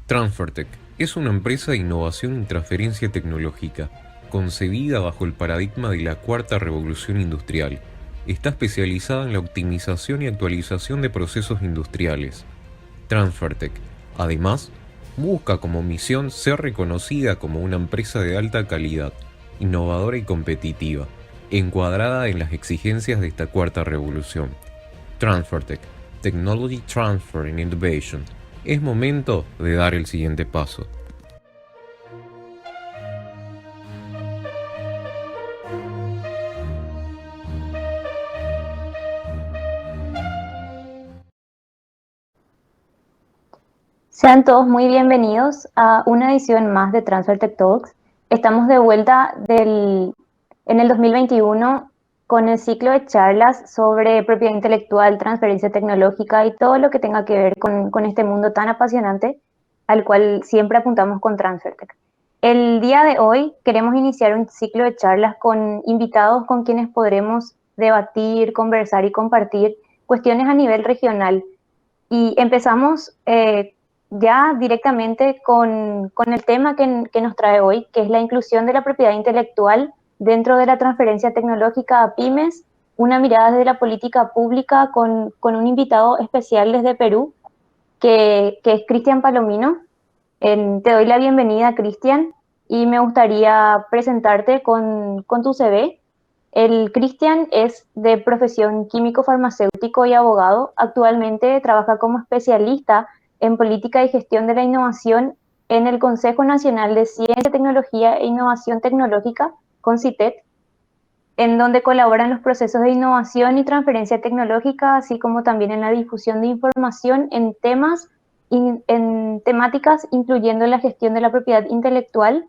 Transfertech es una empresa de innovación y transferencia tecnológica, concebida bajo el paradigma de la cuarta revolución industrial. Está especializada en la optimización y actualización de procesos industriales. Transfertech, además, busca como misión ser reconocida como una empresa de alta calidad, innovadora y competitiva, encuadrada en las exigencias de esta cuarta revolución. Transfertech, Technology Transfer and Innovation. Es momento de dar el siguiente paso. Sean todos muy bienvenidos a una edición más de Transfer Tech Talks. Estamos de vuelta en el 2021 con el ciclo de charlas sobre propiedad intelectual, transferencia tecnológica y todo lo que tenga que ver con este mundo tan apasionante al cual siempre apuntamos con Transfer Tech. El día de hoy queremos iniciar un ciclo de charlas con invitados con quienes podremos debatir, conversar y compartir cuestiones a nivel regional. Y empezamos ya directamente con el tema que nos trae hoy, que es la inclusión de la propiedad intelectual dentro de la transferencia tecnológica a pymes, una mirada desde la política pública con un invitado especial desde Perú, que es Cristian Palomino. Te doy la bienvenida, Cristian, y me gustaría presentarte con tu CV. El Cristian es de profesión químico farmacéutico y abogado. Actualmente trabaja como especialista en política y gestión de la innovación en el Consejo Nacional de Ciencia, Tecnología e Innovación Tecnológica, CONCITEC, en donde colabora en los procesos de innovación y transferencia tecnológica, así como también en la difusión de información en en temáticas incluyendo la gestión de la propiedad intelectual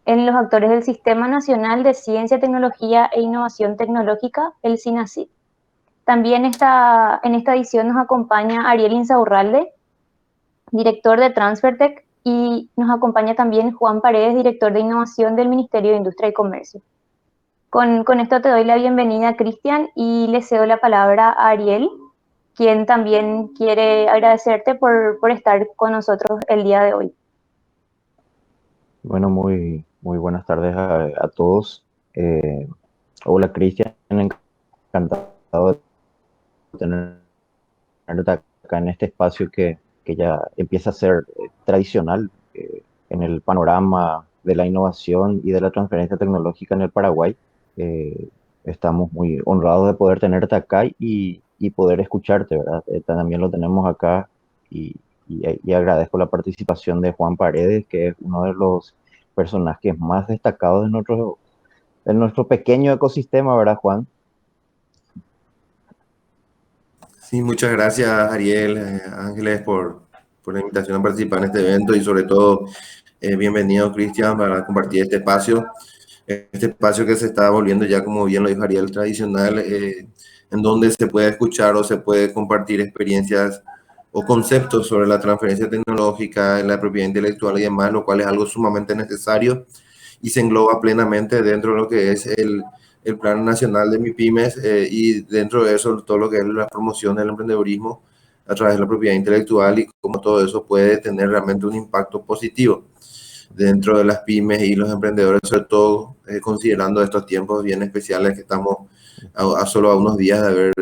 en los actores del Sistema Nacional de Ciencia, Tecnología e Innovación Tecnológica, el SINACIT. También en esta edición nos acompaña Ariel Insaurralde, director de Transfertech, y nos acompaña también Juan Paredes, director de Innovación del Ministerio de Industria y Comercio. Con esto te doy la bienvenida, Cristian, y le cedo la palabra a Ariel, quien también quiere agradecerte por estar con nosotros el día de hoy. Bueno, muy buenas tardes a todos. Eh, Hola, Cristian, encantado de tenerte acá en este espacio que ya empieza a ser tradicional en el panorama de la innovación y de la transferencia tecnológica en el Paraguay. Estamos muy honrados de poder tenerte acá y poder escucharte, ¿verdad? También lo tenemos acá y agradezco la participación de Juan Paredes, que es uno de los personajes más destacados de nuestro pequeño ecosistema, ¿verdad, Juan? Sí, muchas gracias, Ariel, Ángeles, por la invitación a participar en este evento y sobre todo, bienvenido, Cristian, para compartir este espacio que se está volviendo ya, como bien lo dijo Ariel, tradicional, en donde se puede escuchar o se puede compartir experiencias o conceptos sobre la transferencia tecnológica, la propiedad intelectual y demás, lo cual es algo sumamente necesario y se engloba plenamente dentro de lo que es el Plan Nacional de MIPYMES, y dentro de eso todo lo que es la promoción del emprendedurismo a través de la propiedad intelectual y cómo todo eso puede tener realmente un impacto positivo dentro de las pymes y los emprendedores, sobre todo considerando estos tiempos bien especiales que estamos solo a unos días de haber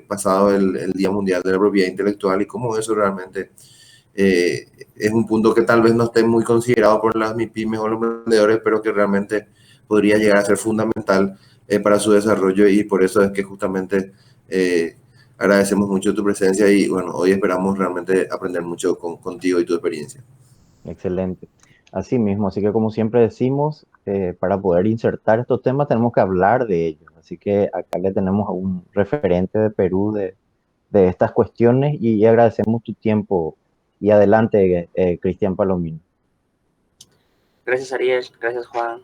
pasado el Día Mundial de la Propiedad Intelectual y cómo eso realmente es un punto que tal vez no esté muy considerado por las MIPYMES o los emprendedores, pero que realmente podría llegar a ser fundamental para su desarrollo, y por eso es que justamente agradecemos mucho tu presencia y bueno, hoy esperamos realmente aprender mucho contigo y tu experiencia. Excelente. Así mismo, así que como siempre decimos, para poder insertar estos temas tenemos que hablar de ellos. Así que acá le tenemos a un referente de Perú de estas cuestiones y agradecemos tu tiempo. Y adelante, Cristian Palomino. Gracias, Ariel, gracias, Juan,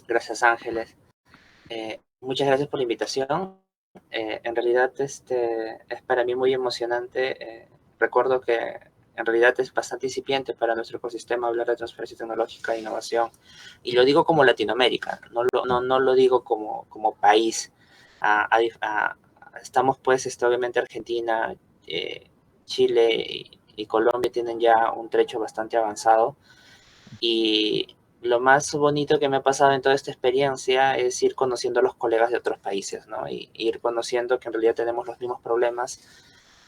gracias, Ángeles. Muchas gracias por la invitación. En realidad es para mí muy emocionante. Recuerdo que en realidad es bastante incipiente para nuestro ecosistema hablar de transferencia tecnológica e innovación. Y lo digo como Latinoamérica, no lo digo como país. Estamos pues obviamente Argentina, Chile y Colombia tienen ya un trecho bastante avanzado. Y lo más bonito que me ha pasado en toda esta experiencia es ir conociendo a los colegas de otros países, ¿no? Y ir conociendo que en realidad tenemos los mismos problemas,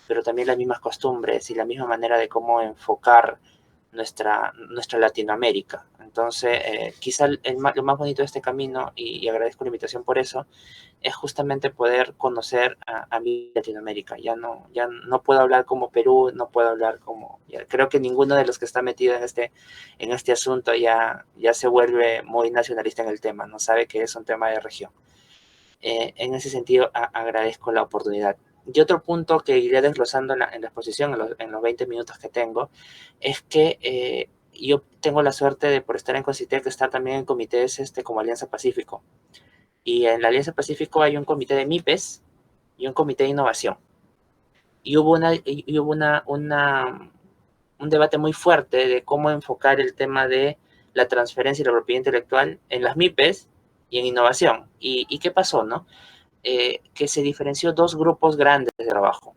pero también las mismas costumbres y la misma manera de cómo enfocar nuestra Latinoamérica. Entonces, quizá lo más bonito de este camino, y agradezco la invitación por eso, es justamente poder conocer a mi Latinoamérica. Ya no puedo hablar como Perú, no puedo hablar como... creo que ninguno de los que está metido en este asunto ya se vuelve muy nacionalista en el tema, no sabe que es un tema de región. En ese sentido, agradezco la oportunidad. Y otro punto que iré desglosando en la exposición, en los 20 minutos que tengo, es que yo tengo la suerte de, por estar en CONCITEC, estar también en comités como Alianza Pacífico. Y en la Alianza Pacífico hay un comité de MIPES y un comité de innovación. Y hubo un debate muy fuerte de cómo enfocar el tema de la transferencia y la propiedad intelectual en las MIPES y en innovación. ¿Y qué pasó, no? Que se diferenció dos grupos grandes de trabajo.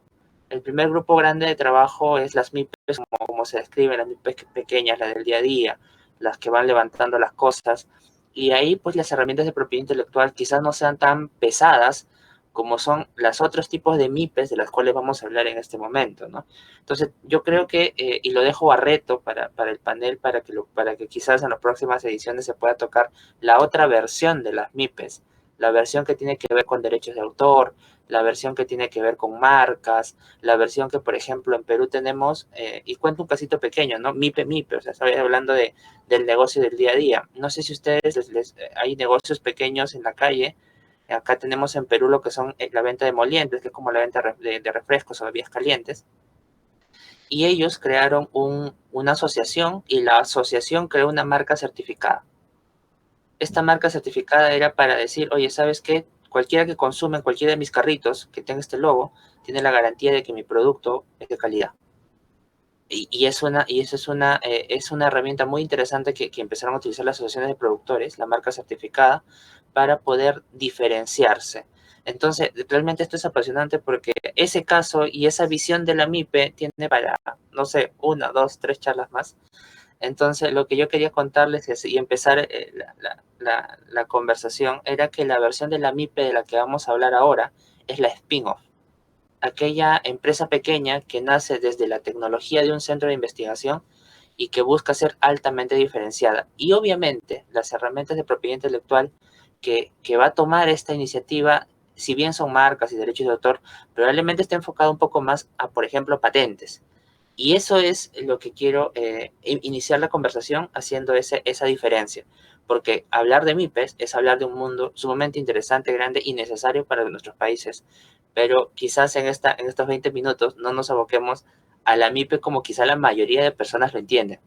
El primer grupo grande de trabajo es las MIPES, como se describen, las MIPES pequeñas, las del día a día, las que van levantando las cosas. Y ahí, pues, las herramientas de propiedad intelectual quizás no sean tan pesadas como son los otros tipos de MIPES de las cuales vamos a hablar en este momento, ¿no? Entonces, yo creo que, y lo dejo a reto para el panel, para que quizás en las próximas ediciones se pueda tocar la otra versión de las MIPES, la versión que tiene que ver con derechos de autor, la versión que tiene que ver con marcas, la versión que, por ejemplo, en Perú tenemos, y cuento un casito pequeño, ¿no? MIPE, o sea, estoy hablando del negocio del día a día. No sé si ustedes hay negocios pequeños en la calle. Acá tenemos en Perú lo que son la venta de molientes, que es como la venta de refrescos o bebidas calientes. Y ellos crearon una asociación, y la asociación creó una marca certificada. Esta marca certificada era para decir, oye, ¿sabes qué? Cualquiera que consume en cualquiera de mis carritos que tenga este logo, tiene la garantía de que mi producto es de calidad. Y eso es una herramienta muy interesante que empezaron a utilizar las asociaciones de productores, la marca certificada, para poder diferenciarse. Entonces, realmente esto es apasionante porque ese caso y esa visión de la MIPE tiene para, no sé, 1, 2, 3 charlas más. Entonces, lo que yo quería contarles y empezar la conversación era que la versión de la MIPE de la que vamos a hablar ahora es la spin-off, aquella empresa pequeña que nace desde la tecnología de un centro de investigación y que busca ser altamente diferenciada. Y obviamente las herramientas de propiedad intelectual que va a tomar esta iniciativa, si bien son marcas y derechos de autor, probablemente está enfocado un poco más a, por ejemplo, patentes. Y eso es lo que quiero iniciar la conversación haciendo esa diferencia. Porque hablar de MIPES es hablar de un mundo sumamente interesante, grande y necesario para nuestros países. Pero quizás en estos 20 minutos no nos aboquemos a la MIPE como quizá la mayoría de personas lo entienden.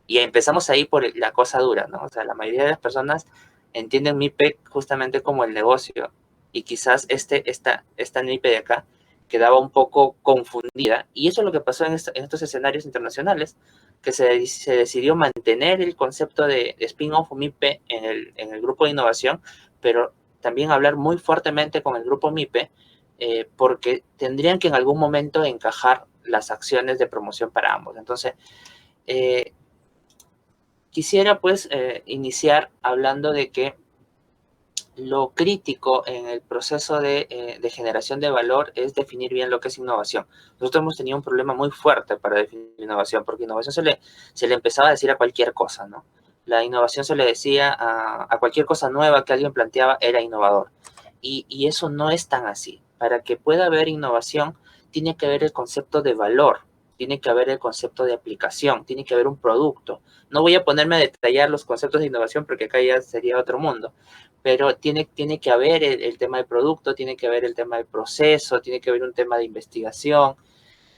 Y empezamos ahí por la cosa dura, ¿no? O sea, la mayoría de las personas entienden MIPE justamente como el negocio. Y quizás esta MIPE de acá quedaba un poco confundida. Y eso es lo que pasó en estos escenarios internacionales, que se decidió mantener el concepto de spin-off o MIPE en el grupo de innovación, pero también hablar muy fuertemente con el grupo MIPE, porque tendrían que en algún momento encajar las acciones de promoción para ambos. Entonces, quisiera pues iniciar hablando de que lo crítico en el proceso de generación de valor es definir bien lo que es innovación. Nosotros hemos tenido un problema muy fuerte para definir innovación, porque innovación se le empezaba a decir a cualquier cosa, ¿no? La innovación se le decía a cualquier cosa nueva que alguien planteaba era innovador. Y eso no es tan así. Para que pueda haber innovación, tiene que haber el concepto de valor, tiene que haber el concepto de aplicación, tiene que haber un producto. No voy a ponerme a detallar los conceptos de innovación porque acá ya sería otro mundo, pero tiene que haber el tema del producto, tiene que haber el tema del proceso, tiene que haber un tema de investigación.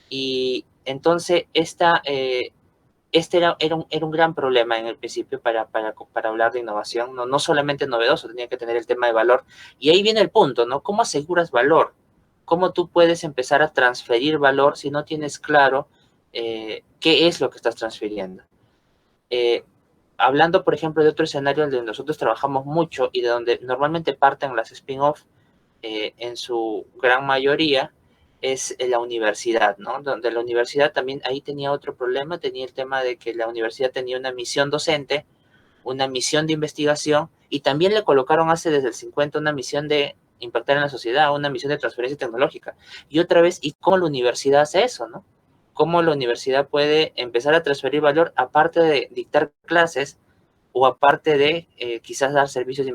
Y entonces este era un gran problema en el principio para hablar de innovación, no solamente novedoso, tenía que tener el tema de valor. Y ahí viene el punto, ¿no? ¿Cómo aseguras valor? ¿Cómo tú puedes empezar a transferir valor si no tienes claro qué es lo que estás transfiriendo? Hablando, por ejemplo, de otro escenario donde nosotros trabajamos mucho y de donde normalmente parten las spin-off en su gran mayoría, es la universidad, ¿no? Donde la universidad también ahí tenía otro problema, tenía el tema de que la universidad tenía una misión docente, una misión de investigación, y también le colocaron desde el 50 una misión de impactar en la sociedad, una misión de transferencia tecnológica. Y otra vez, ¿y cómo la universidad hace eso, no? ¿Cómo la universidad puede empezar a transferir valor aparte de dictar clases o aparte de quizás dar servicios,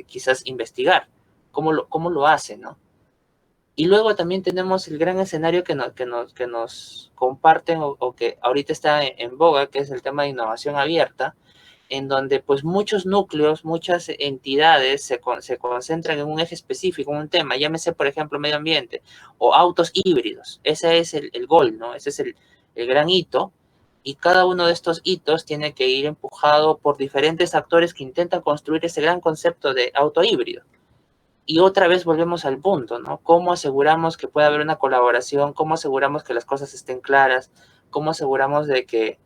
quizás investigar? ¿Cómo lo hace, no? Y luego también tenemos el gran escenario que nos comparten o que ahorita está en boga, que es el tema de innovación abierta, en donde pues muchos núcleos, muchas entidades se concentran en un eje específico, en un tema, llámese por ejemplo medio ambiente o autos híbridos. Ese es el gol, ¿no? Ese es el gran hito, y cada uno de estos hitos tiene que ir empujado por diferentes actores que intentan construir ese gran concepto de auto híbrido. Y otra vez volvemos al punto, ¿no? ¿Cómo aseguramos que pueda haber una colaboración? ¿Cómo aseguramos que las cosas estén claras? ¿Cómo aseguramos de que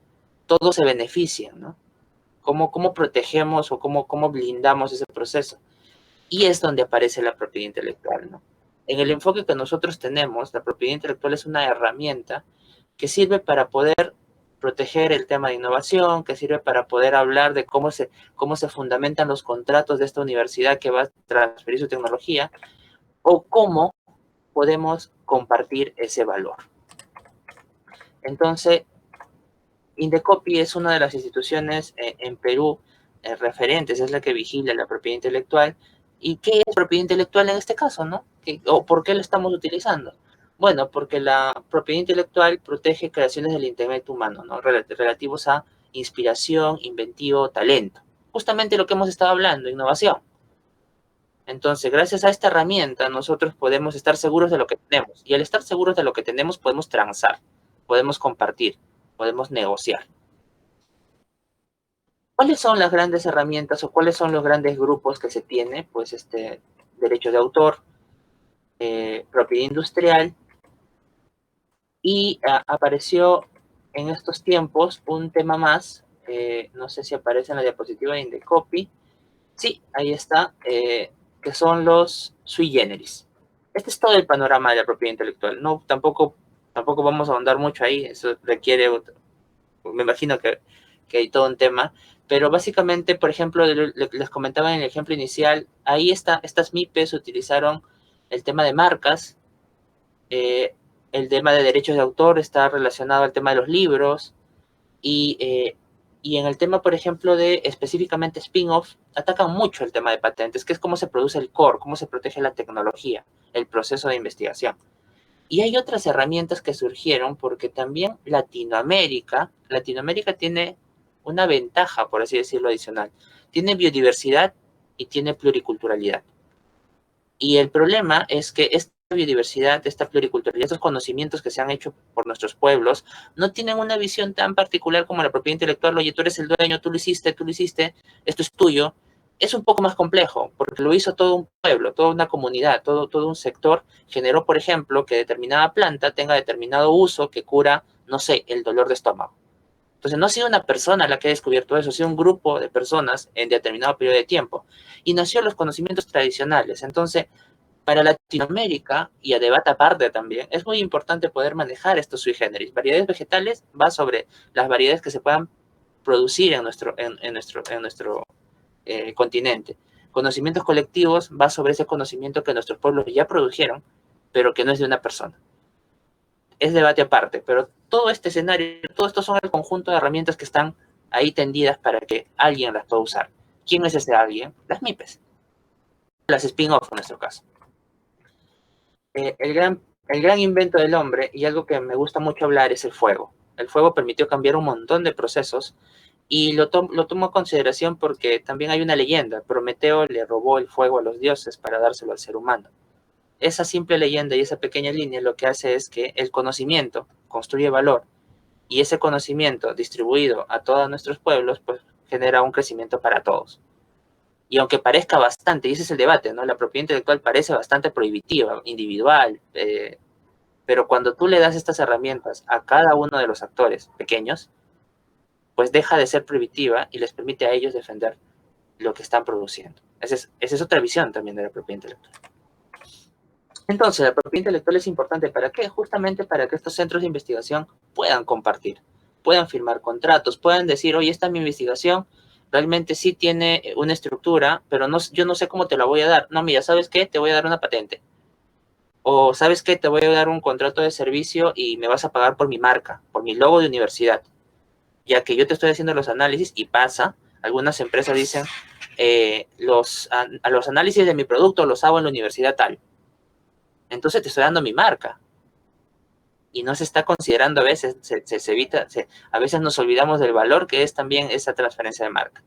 todos se beneficien, ¿no? ¿Cómo protegemos o cómo blindamos ese proceso? Y es donde aparece la propiedad intelectual, ¿no? En el enfoque que nosotros tenemos, la propiedad intelectual es una herramienta que sirve para poder proteger el tema de innovación, que sirve para poder hablar de cómo se fundamentan los contratos de esta universidad que va a transferir su tecnología, o cómo podemos compartir ese valor. Entonces, Indecopi es una de las instituciones en Perú referentes, es la que vigila la propiedad intelectual. ¿Y qué es propiedad intelectual en este caso, no? ¿O por qué la estamos utilizando? Bueno, porque la propiedad intelectual protege creaciones del intelecto humano, ¿no? Relativos a inspiración, inventivo, talento. Justamente lo que hemos estado hablando, innovación. Entonces, gracias a esta herramienta, nosotros podemos estar seguros de lo que tenemos. Y al estar seguros de lo que tenemos, podemos transar, podemos compartir, podemos negociar. ¿Cuáles son las grandes herramientas o cuáles son los grandes grupos que se tiene? Pues derecho de autor, propiedad industrial, y apareció en estos tiempos un tema más, no sé si aparece en la diapositiva de Indecopi. Sí, ahí está, que son los sui generis. Este es todo el panorama de la propiedad intelectual. No, tampoco vamos a ahondar mucho ahí, eso requiere, me imagino que hay todo un tema, pero básicamente, por ejemplo, les comentaba en el ejemplo inicial, ahí estas MIPES utilizaron el tema de marcas, el tema de derechos de autor está relacionado al tema de los libros, y en el tema, por ejemplo, de específicamente spin-off, atacan mucho el tema de patentes, que es cómo se produce el core, cómo se protege la tecnología, el proceso de investigación. Y hay otras herramientas que surgieron porque también Latinoamérica tiene una ventaja, por así decirlo, adicional. Tiene biodiversidad y tiene pluriculturalidad. Y el problema es que esta biodiversidad, esta pluriculturalidad, estos conocimientos que se han hecho por nuestros pueblos, no tienen una visión tan particular como la propiedad intelectual. Oye, tú eres el dueño, tú lo hiciste, esto es tuyo. Es un poco más complejo, porque lo hizo todo un pueblo, toda una comunidad, todo un sector. Generó, por ejemplo, que determinada planta tenga determinado uso que cura, no sé, el dolor de estómago. Entonces, no ha sido una persona la que ha descubierto eso, ha sido un grupo de personas en determinado periodo de tiempo. Y nació los conocimientos tradicionales. Entonces, para Latinoamérica, y a debate aparte también, es muy importante poder manejar estos sui generis. Variedades vegetales va sobre las variedades que se puedan producir en nuestro continente. Conocimientos colectivos va sobre ese conocimiento que nuestros pueblos ya produjeron, pero que no es de una persona. Es debate aparte, pero todo este escenario, todo esto son el conjunto de herramientas que están ahí tendidas para que alguien las pueda usar. ¿Quién es ese alguien? Las MIPES, las spin-off en nuestro caso. El gran invento del hombre, y algo que me gusta mucho hablar, es el fuego. El fuego permitió cambiar un montón de procesos, y lo tomo a consideración porque también hay una leyenda. Prometeo le robó el fuego a los dioses para dárselo al ser humano. Esa simple leyenda y esa pequeña línea lo que hace es que el conocimiento construye valor, y ese conocimiento distribuido a todos nuestros pueblos pues genera un crecimiento para todos. Y aunque parezca bastante, y ese es el debate, ¿no? La propiedad intelectual parece bastante prohibitiva, individual, pero cuando tú le das estas herramientas a cada uno de los actores pequeños, pues deja de ser prohibitiva y les permite a ellos defender lo que están produciendo. Esa es otra visión también de la propiedad intelectual. Entonces, la propiedad intelectual es importante. ¿Para qué? Justamente para que estos centros de investigación puedan compartir, puedan firmar contratos, puedan decir, oye, esta es mi investigación, realmente sí tiene una estructura, pero no, yo no sé cómo te la voy a dar. No, mira, ¿sabes qué? Te voy a dar una patente. O, ¿sabes qué? Te voy a dar un contrato de servicio y me vas a pagar por mi marca, por mi logo de universidad. Ya que yo te estoy haciendo los análisis y pasa, algunas empresas dicen, a los análisis de mi producto los hago en la universidad tal. Entonces te estoy dando mi marca. Y no se está considerando a veces, se evita, a veces nos olvidamos del valor que es también esa transferencia de marca.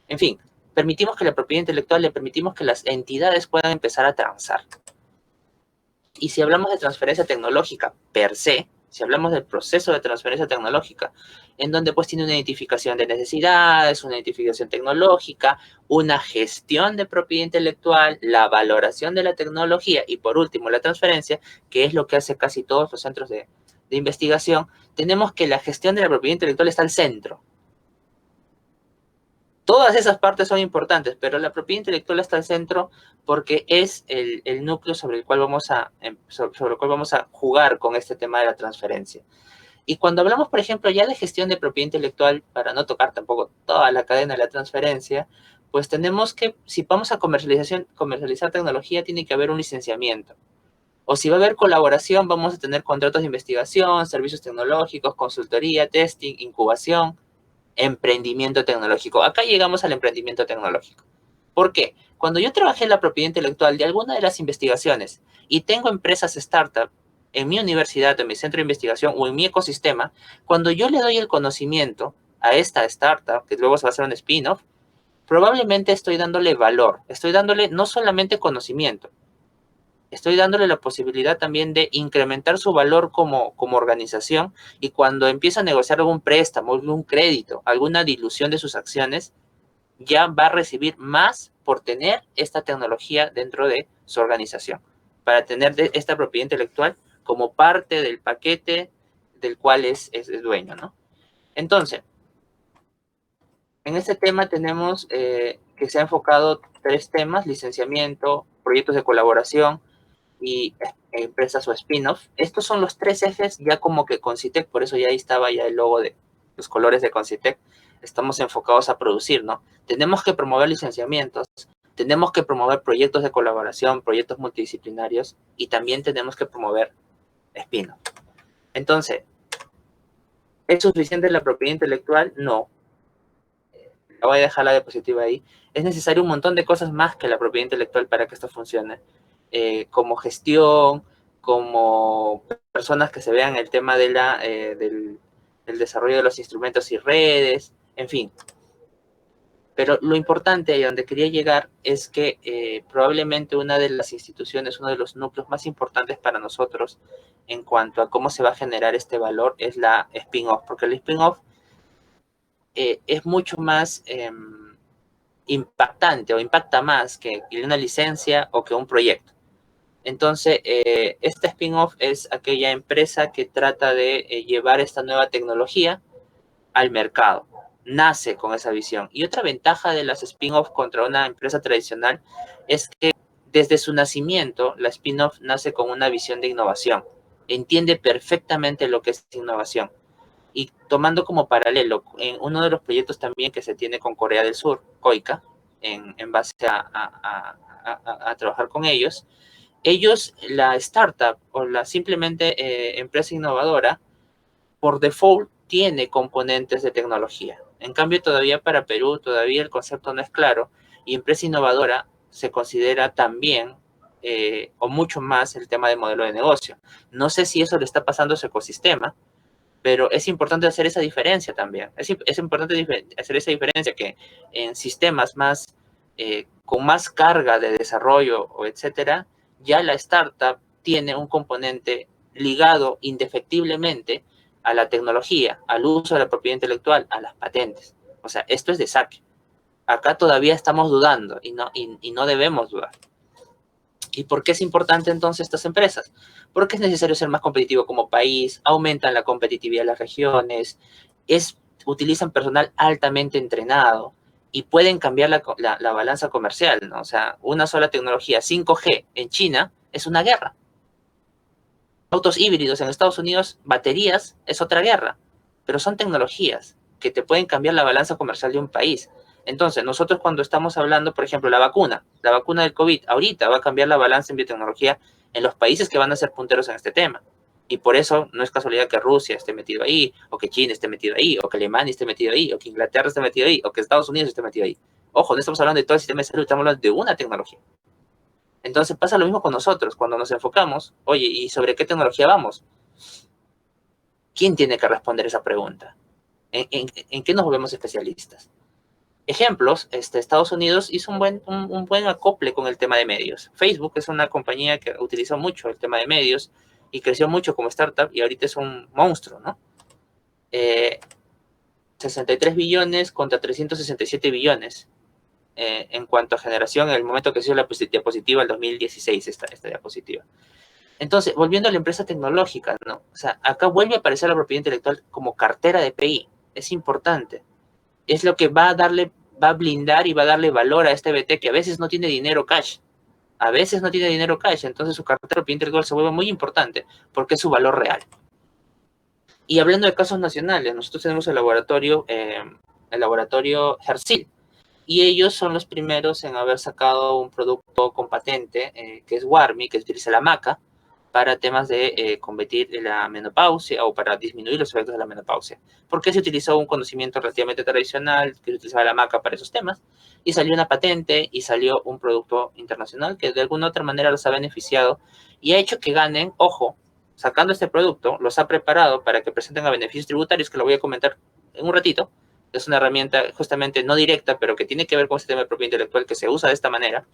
En fin, permitimos que la propiedad intelectual, le permitimos que las entidades puedan empezar a transar. Y si hablamos de transferencia tecnológica per se, si hablamos del proceso de transferencia tecnológica, en donde pues tiene una identificación de necesidades, una identificación tecnológica, una gestión de propiedad intelectual, la valoración de la tecnología y por último la transferencia, que es lo que hace casi todos los centros de investigación, tenemos que la gestión de la propiedad intelectual está al centro. Todas esas partes son importantes, pero la propiedad intelectual está al centro porque es el núcleo sobre el cual vamos a jugar con este tema de la transferencia. Y cuando hablamos, por ejemplo, ya de gestión de propiedad intelectual, para no tocar tampoco toda la cadena de la transferencia, pues tenemos que, si vamos a comercializar tecnología, tiene que haber un licenciamiento. O si va a haber colaboración, vamos a tener contratos de investigación, servicios tecnológicos, consultoría, testing, incubación, emprendimiento tecnológico. Acá llegamos al emprendimiento tecnológico. ¿Por qué? Cuando yo trabajé en la propiedad intelectual de alguna de las investigaciones y tengo empresas startup en mi universidad, en mi centro de investigación o en mi ecosistema, cuando yo le doy el conocimiento a esta startup, que luego se va a hacer un spin-off, probablemente estoy dándole valor, estoy dándole no solamente conocimiento, estoy dándole la posibilidad también de incrementar su valor como organización y cuando empieza a negociar algún préstamo, algún crédito, alguna dilución de sus acciones, ya va a recibir más por tener esta tecnología dentro de su organización, para tener esta propiedad intelectual como parte del paquete del cual es dueño, ¿no? Entonces, en este tema tenemos que se ha enfocado 3 temas: licenciamiento, proyectos de colaboración y empresas o spin-off. Estos son los 3 ejes ya como que Concitec, por eso ya ahí estaba ya el logo de los colores de Concitec. Estamos enfocados a producir, ¿no? Tenemos que promover licenciamientos, tenemos que promover proyectos de colaboración, proyectos multidisciplinarios y también tenemos que promover spin-off. Entonces, ¿es suficiente la propiedad intelectual? No. Voy a dejar la diapositiva ahí. Es necesario un montón de cosas más que la propiedad intelectual para que esto funcione. Como gestión, como personas que se vean el tema de del desarrollo de los instrumentos y redes, en fin. Pero lo importante y a donde quería llegar es que probablemente una de las instituciones, uno de los núcleos más importantes para nosotros en cuanto a cómo se va a generar este valor es la spin-off, porque el spin-off es mucho más impactante o impacta más que una licencia o que un proyecto. Entonces, este spin-off es aquella empresa que trata de llevar esta nueva tecnología al mercado. Nace con esa visión. Y otra ventaja de las spin-off contra una empresa tradicional es que desde su nacimiento, la spin-off nace con una visión de innovación. Entiende perfectamente lo que es innovación. Y tomando como paralelo, en uno de los proyectos también que se tiene con Corea del Sur, KOICA, en base a trabajar con ellos, la startup o la simplemente empresa innovadora, por default tiene componentes de tecnología. En cambio, todavía para Perú, todavía el concepto no es claro y empresa innovadora se considera también o mucho más el tema de modelo de negocio. No sé si eso le está pasando a su ecosistema, pero es importante hacer esa diferencia también. Es importante hacer esa diferencia que en sistemas más con más carga de desarrollo o etcétera, ya la startup tiene un componente ligado indefectiblemente a la tecnología, al uso de la propiedad intelectual, a las patentes. O sea, esto es de saque. Acá todavía estamos dudando y no debemos dudar. ¿Y por qué es importante entonces estas empresas? Porque es necesario ser más competitivo como país, aumentan la competitividad de las regiones, utilizan personal altamente entrenado y pueden cambiar la balanza comercial, ¿no? O sea, una sola tecnología 5G en China es una guerra. autos híbridos en Estados Unidos, baterías, es otra guerra, pero son tecnologías que te pueden cambiar la balanza comercial de un país. Entonces, nosotros cuando estamos hablando, por ejemplo, la vacuna del COVID, ahorita va a cambiar la balanza en biotecnología en los países que van a ser punteros en este tema. Y por eso no es casualidad que Rusia esté metido ahí, o que China esté metido ahí, o que Alemania esté metido ahí, o que Inglaterra esté metido ahí, o que Estados Unidos esté metido ahí. Ojo, no estamos hablando de todo el sistema de salud, estamos hablando de una tecnología. Entonces pasa lo mismo con nosotros, cuando nos enfocamos, oye, ¿y sobre qué tecnología vamos? ¿Quién tiene que responder esa pregunta? ¿En qué nos volvemos especialistas? Ejemplos, Estados Unidos hizo un buen acople con el tema de medios. Facebook es una compañía que utilizó mucho el tema de medios y creció mucho como startup y ahorita es un monstruo, ¿no? 63 billones contra 367 billones en cuanto a generación en el momento que se hizo la diapositiva, el 2016, esta diapositiva. Entonces, volviendo a la empresa tecnológica, ¿no? O sea, acá vuelve a aparecer la propiedad intelectual como cartera de PI. Es importante. Es lo que va a blindar y va a darle valor a este BT que a veces no tiene dinero cash. A veces no tiene dinero cash, entonces su cartera de propiedad intelectual se vuelve muy importante porque es su valor real. Y hablando de casos nacionales, nosotros tenemos el laboratorio Hersil, y ellos son los primeros en haber sacado un producto con patente, que es Warmi, que utiliza la maca para temas de combatir la menopausia o para disminuir los efectos de la menopausia. Porque se utilizó un conocimiento relativamente tradicional, que se utilizaba la maca para esos temas, y salió una patente y salió un producto internacional que de alguna u otra manera los ha beneficiado y ha hecho que ganen, ojo, sacando este producto, los ha preparado para que presenten a beneficios tributarios, que lo voy a comentar en un ratito. Es una herramienta justamente no directa, pero que tiene que ver con este tema de propiedad intelectual que se usa de esta manera.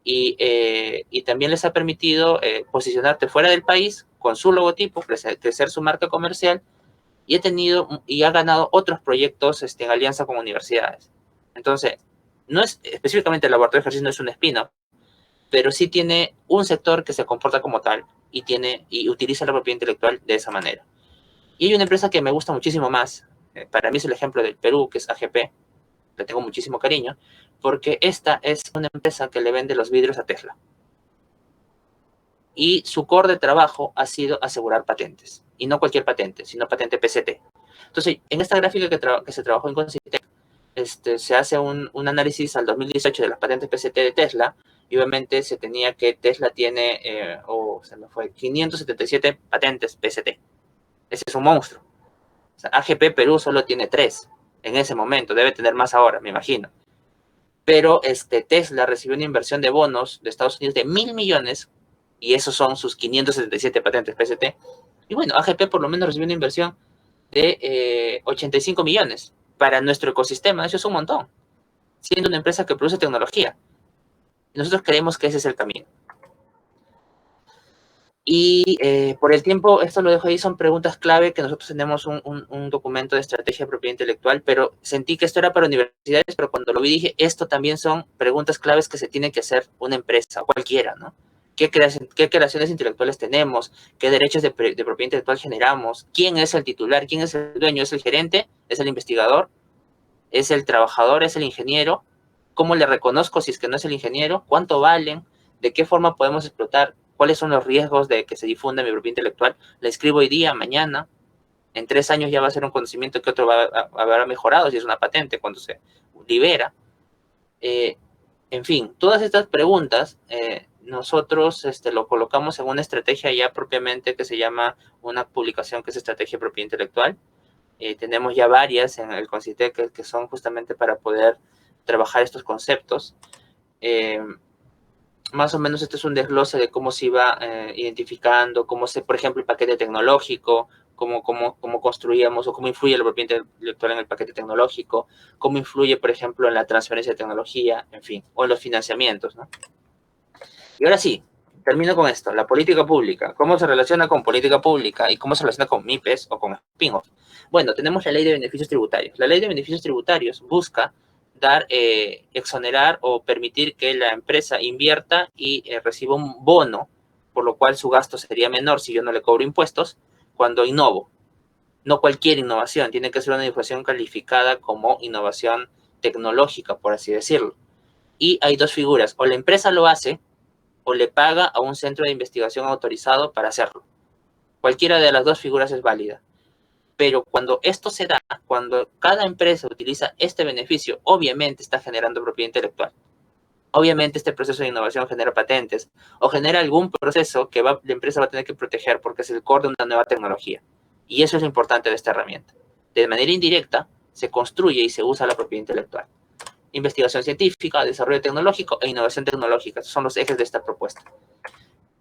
Y también les ha permitido posicionarte fuera del país con su logotipo, crecer su marca comercial y ha ganado otros proyectos en alianza con universidades. Entonces, no es específicamente el laboratorio de ejercicio, no es un spin-off, pero sí tiene un sector que se comporta como tal y utiliza la propiedad intelectual de esa manera. Y hay una empresa que me gusta muchísimo más, para mí es el ejemplo del Perú, que es AGP, le tengo muchísimo cariño, porque esta es una empresa que le vende los vidrios a Tesla. Y su core de trabajo ha sido asegurar patentes. Y no cualquier patente, sino patente PCT. Entonces, en esta gráfica que se trabajó en Concitec, se hace un análisis al 2018 de las patentes PCT de Tesla, y obviamente se tenía que Tesla tiene, se me fue, 577 patentes PCT. Ese es un monstruo. O sea, AGP Perú solo tiene 3 en ese momento, debe tener más ahora, me imagino. Pero Tesla recibió una inversión de bonos de Estados Unidos de 1.000 millones, y esos son sus 577 patentes PCT. Y bueno, AGP por lo menos recibió una inversión de 85 millones para nuestro ecosistema. Eso es un montón, siendo una empresa que produce tecnología. Y nosotros creemos que ese es el camino. Y por el tiempo, esto lo dejo ahí, son preguntas clave que nosotros tenemos un documento de estrategia de propiedad intelectual, pero sentí que esto era para universidades, pero cuando lo vi dije, esto también son preguntas claves que se tiene que hacer una empresa, o cualquiera, ¿no? ¿Qué creaciones intelectuales tenemos? ¿Qué derechos de propiedad intelectual generamos? ¿Quién es el titular? ¿Quién es el dueño? ¿Es el gerente? ¿Es el investigador? ¿Es el trabajador? ¿Es el ingeniero? ¿Cómo le reconozco si es que no es el ingeniero? ¿Cuánto valen? ¿De qué forma podemos explotar? ¿Cuáles son los riesgos de que se difunda mi propiedad intelectual? La escribo hoy día, mañana. En 3 años ya va a ser un conocimiento que otro habrá mejorado si es una patente cuando se libera. En fin, todas estas preguntas nosotros lo colocamos en una estrategia ya propiamente que se llama una publicación que es Estrategia de Propiedad Intelectual. Tenemos ya varias en el Concitec que son justamente para poder trabajar estos conceptos. Más o menos este es un desglose de cómo se iba identificando, cómo por ejemplo, el paquete tecnológico, cómo construíamos o cómo influye la propiedad intelectual en el paquete tecnológico, cómo influye, por ejemplo, en la transferencia de tecnología, en fin, o en los financiamientos, ¿no? Y ahora sí, termino con esto, la política pública. ¿Cómo se relaciona con política pública y cómo se relaciona con MIPES o con spin-off? Bueno, tenemos la ley de beneficios tributarios. La ley de beneficios tributarios busca exonerar o permitir que la empresa invierta y reciba un bono, por lo cual su gasto sería menor si yo no le cobro impuestos, cuando innovo. No cualquier innovación, tiene que ser una innovación calificada como innovación tecnológica, por así decirlo. Y hay 2 figuras, o la empresa lo hace, o le paga a un centro de investigación autorizado para hacerlo. Cualquiera de las dos figuras es válida. Pero cuando esto se da, cuando cada empresa utiliza este beneficio, obviamente está generando propiedad intelectual. Obviamente este proceso de innovación genera patentes o genera algún proceso que la empresa va a tener que proteger porque es el core de una nueva tecnología. Y eso es lo importante de esta herramienta. De manera indirecta, se construye y se usa la propiedad intelectual. Investigación científica, desarrollo tecnológico e innovación tecnológica. Esos son los ejes de esta propuesta.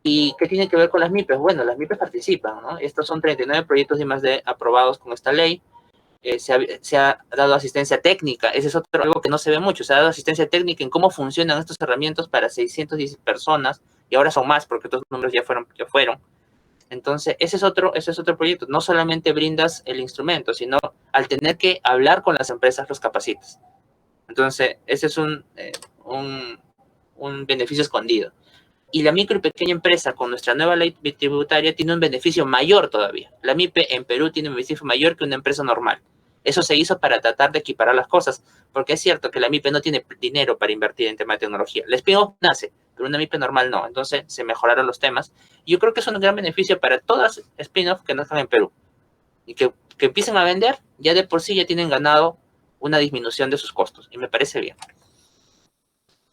¿Y qué tiene que ver con las MIPES? Bueno, las MIPES participan, ¿no? Estos son 39 proyectos de I+D aprobados con esta ley. Se ha dado asistencia técnica, ese es algo que no se ve mucho, se ha dado asistencia técnica en cómo funcionan estas herramientas para 610 personas, y ahora son más porque estos números ya fueron. Entonces, ese es otro proyecto. No solamente brindas el instrumento, sino al tener que hablar con las empresas, los capacitas. Entonces, ese es un beneficio escondido. Y la micro y pequeña empresa con nuestra nueva ley tributaria tiene un beneficio mayor todavía. La MIPE en Perú tiene un beneficio mayor que una empresa normal. Eso se hizo para tratar de equiparar las cosas, porque es cierto que la MIPE no tiene dinero para invertir en temas de tecnología. El spin-off nace, pero una MIPE normal no. Entonces se mejoraron los temas. Y yo creo que es un gran beneficio para todas las spin-off que nazcan en Perú. Y que empiecen a vender, ya de por sí ya tienen ganado una disminución de sus costos. Y me parece bien.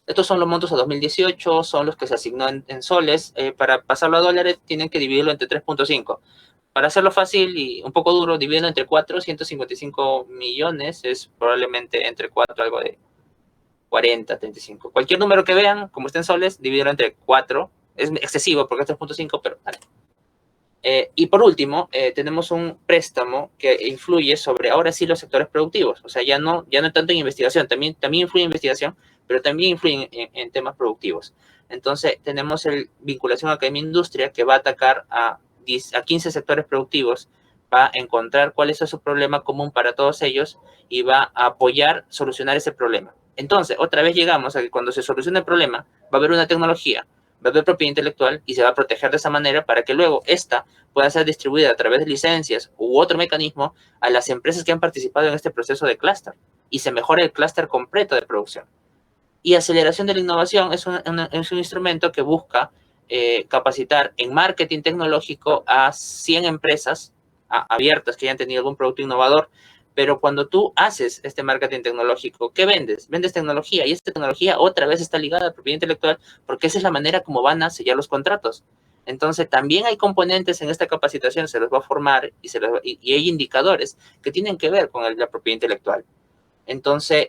Estos son los montos a 2018, son los que se asignó en soles. Para pasarlo a dólares tienen que dividirlo entre 3.5. Para hacerlo fácil y un poco duro, dividiendo entre 4, 155 millones, es probablemente entre 4, algo de 40, 35. Cualquier número que vean, como está en soles, dividirlo entre 4. Es excesivo porque es 3.5, pero vale. Y por último, tenemos un préstamo que influye sobre, ahora sí, los sectores productivos. O sea, ya no tanto en investigación, también influye en investigación, pero también influye en temas productivos. Entonces, tenemos el vinculación academia-industria que va a atacar a 15 sectores productivos, va a encontrar cuál es su problema común para todos ellos y va a apoyar solucionar ese problema. Entonces, otra vez llegamos a que cuando se solucione el problema, va a haber una tecnología, va a haber propiedad intelectual y se va a proteger de esa manera para que luego esta pueda ser distribuida a través de licencias u otro mecanismo a las empresas que han participado en este proceso de clúster y se mejore el clúster completo de producción. Y aceleración de la innovación es un instrumento que busca capacitar en marketing tecnológico a 100 empresas abiertas que hayan tenido algún producto innovador. Pero cuando tú haces este marketing tecnológico, ¿qué vendes? Vendes tecnología, y esta tecnología otra vez está ligada a la propiedad intelectual porque esa es la manera como van a sellar los contratos. Entonces, también hay componentes en esta capacitación, se los va a formar y hay indicadores que tienen que ver con la propiedad intelectual. Entonces,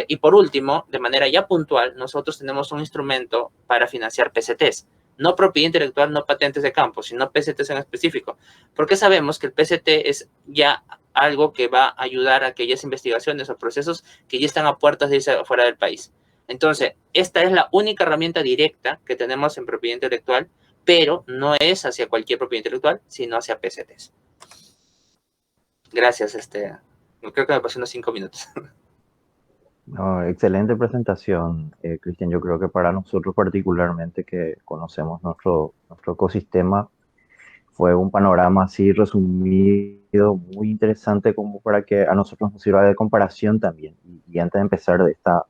y por último, de manera ya puntual, nosotros tenemos un instrumento para financiar PCTs. No propiedad intelectual, no patentes de campo, sino PCTs en específico. Porque sabemos que el PCT es ya algo que va a ayudar a aquellas investigaciones o procesos que ya están a puertas de irse fuera del país. Entonces, esta es la única herramienta directa que tenemos en propiedad intelectual, pero no es hacia cualquier propiedad intelectual, sino hacia PCTs. Gracias, creo que me pasé unos 5 minutos. No, excelente presentación, Cristian. Yo creo que para nosotros particularmente que conocemos nuestro ecosistema, fue un panorama así resumido, muy interesante como para que a nosotros nos sirva de comparación también. Y antes de empezar de esta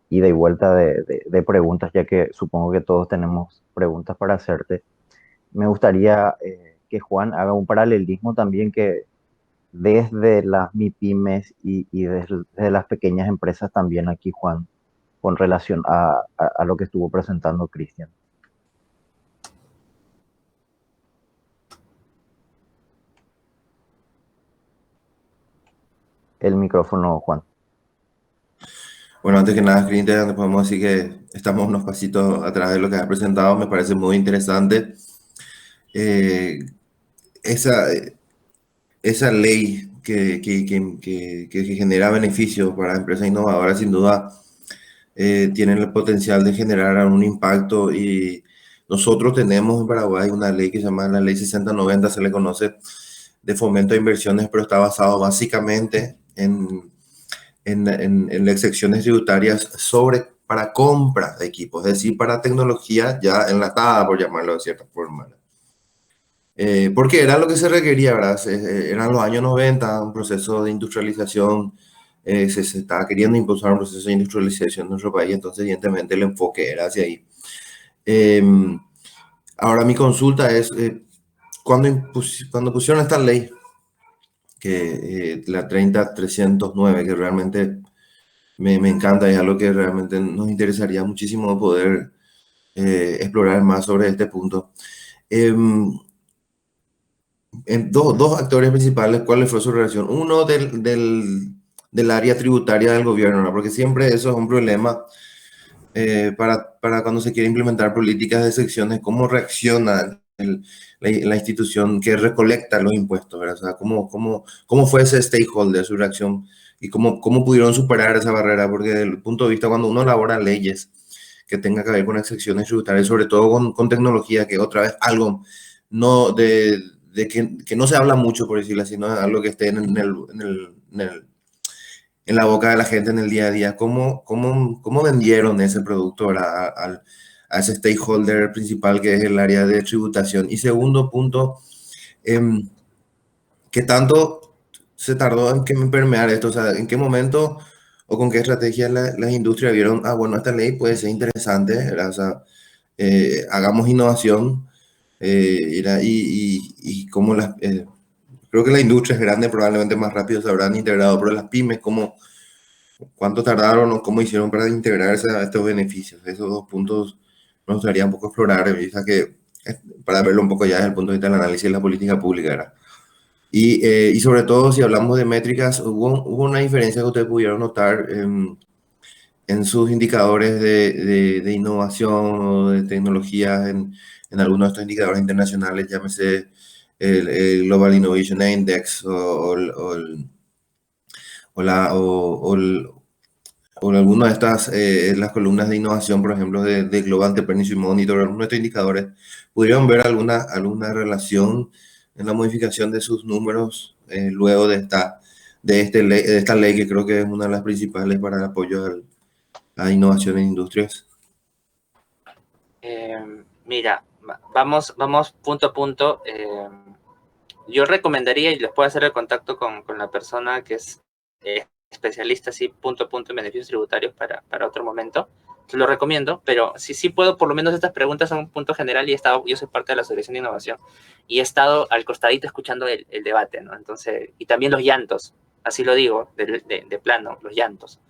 ida y vuelta de preguntas, ya que supongo que todos tenemos preguntas para hacerte, me gustaría que Juan haga un paralelismo también que desde las MIPYMES y desde las pequeñas empresas también aquí, Juan, con relación a lo que estuvo presentando Cristian. El micrófono, Juan. Bueno, antes que nada, Cristian, podemos decir que estamos unos pasitos atrás de lo que has presentado. Me parece muy interesante. Esa, esa ley que genera beneficios para empresas innovadoras, sin duda, tienen el potencial de generar un impacto. Y nosotros tenemos en Paraguay una ley que se llama la Ley 6090, se le conoce, de fomento de inversiones, pero está basado básicamente en las excepciones tributarias para compra de equipos, es decir, para tecnología ya enlatada, por llamarlo de cierta forma. Porque era lo que se requería, ¿verdad? Eran los años 90, un proceso de industrialización, se estaba queriendo impulsar un proceso de industrialización en nuestro país, entonces evidentemente el enfoque era hacia ahí. Ahora mi consulta es, cuando pusieron esta ley, que la 30309, que realmente me encanta, es algo que realmente nos interesaría muchísimo poder explorar más sobre este punto. Em, dos actores principales, ¿cuál fue su relación? Uno del área tributaria del gobierno, ¿no? Porque siempre eso es un problema para cuando se quiere implementar políticas de secciones, cómo reacciona la institución que recolecta los impuestos, ¿verdad? O sea, cómo fue ese stakeholder, su reacción, y cómo pudieron superar esa barrera, porque desde el punto de vista cuando uno elabora leyes que tenga que ver con excepciones tributarias, sobre todo con tecnología, que otra vez algo no que no se habla mucho, por decirlo así, no es algo que esté en la boca de la gente en el día a día. ¿Cómo vendieron ese producto, ¿verdad? A ese stakeholder principal que es el área de tributación? Y segundo punto, ¿qué tanto se tardó en que permear esto? O sea, ¿en qué momento o con qué estrategia las industrias vieron, bueno, esta ley puede ser interesante, ¿verdad? O sea, hagamos innovación, y cómo creo que las industrias grandes probablemente más rápido se habrán integrado, pero las pymes, cuánto tardaron o cómo hicieron para integrarse a estos beneficios? Esos dos puntos nos gustaría un poco explorar, para verlo un poco ya desde el punto de vista del análisis de la política pública, ¿verdad? Y sobre todo, si hablamos de métricas, hubo una diferencia que ustedes pudieron notar en sus indicadores de innovación o de tecnología en algunos de estos indicadores internacionales, llámese el Global Innovation Index o alguna de estas, las columnas de innovación, por ejemplo, de Global Entrepreneurship Monitor, algunos de estos indicadores, ¿pudieron ver alguna relación en la modificación de sus números luego de esta ley, que creo que es una de las principales para el apoyo a innovación en industrias? Mira, vamos punto a punto. Yo recomendaría, y les puedo hacer el contacto con la persona que es especialista, así, punto a punto en beneficios tributarios para otro momento. Se lo recomiendo, pero sí puedo, por lo menos estas preguntas son un punto general y yo soy parte de la Asociación de Innovación y he estado al costadito escuchando el debate, ¿no? Entonces, y también los llantos, así lo digo, de plano, los llantos.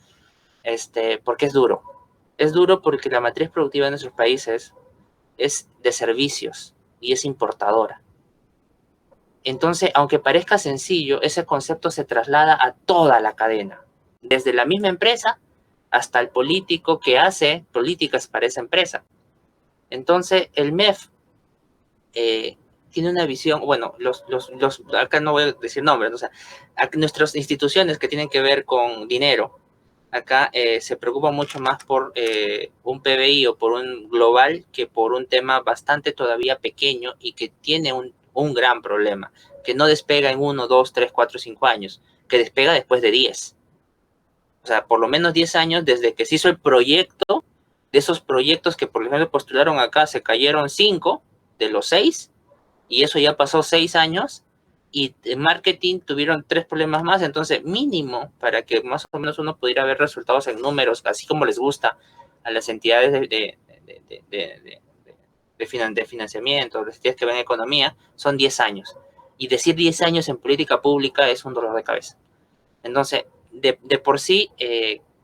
Porque es duro. Es duro porque la matriz productiva de nuestros países es de servicios y es importadora. Entonces, aunque parezca sencillo, ese concepto se traslada a toda la cadena, desde la misma empresa hasta el político que hace políticas para esa empresa. Entonces, el MEF tiene una visión, bueno, acá no voy a decir nombres, o sea, nuestras instituciones que tienen que ver con dinero, acá se preocupa mucho más por un PBI o por un global que por un tema bastante todavía pequeño y que tiene un gran problema, que no despega en 1, 2, 3, 4, 5 años, que despega después de 10. O sea, por lo menos 10 años desde que se hizo el proyecto, de esos proyectos que por ejemplo postularon acá, se cayeron 5 de los 6, y eso ya pasó 6 años, y en marketing tuvieron 3 problemas más, entonces mínimo para que más o menos uno pudiera ver resultados en números, así como les gusta a las entidades de financiamiento, las entidades que ven economía, son 10 años. Y decir 10 años en política pública es un dolor de cabeza. Entonces, de por sí,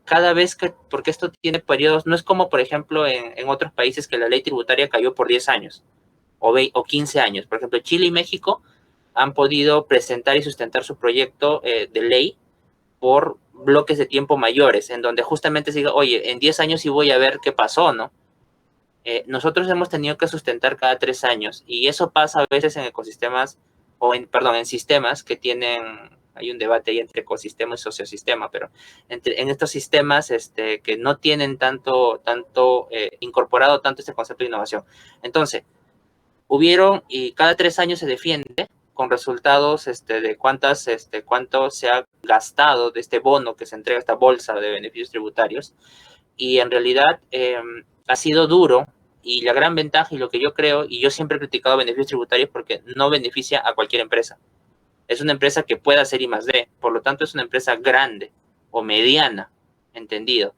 cada vez porque esto tiene periodos, no es como por ejemplo en otros países que la ley tributaria cayó por 10 años o 15 años. Por ejemplo, Chile y México han podido presentar y sustentar su proyecto de ley por bloques de tiempo mayores, en donde justamente se diga, oye, en 10 años sí voy a ver qué pasó, ¿no? Nosotros hemos tenido que sustentar cada 3 años, y eso pasa a veces en ecosistemas, en sistemas que tienen, hay un debate ahí entre ecosistema y sociosistema, pero en estos sistemas que no tienen tanto incorporado tanto este concepto de innovación. Entonces, y cada 3 años se defiende con resultados de cuánto se ha gastado de este bono que se entrega, esta bolsa de beneficios tributarios, y en realidad ha sido duro, y la gran ventaja y lo que yo creo, y yo siempre he criticado beneficios tributarios porque no beneficia a cualquier empresa. Es una empresa que pueda hacer I+D, por lo tanto es una empresa grande o mediana, entendido.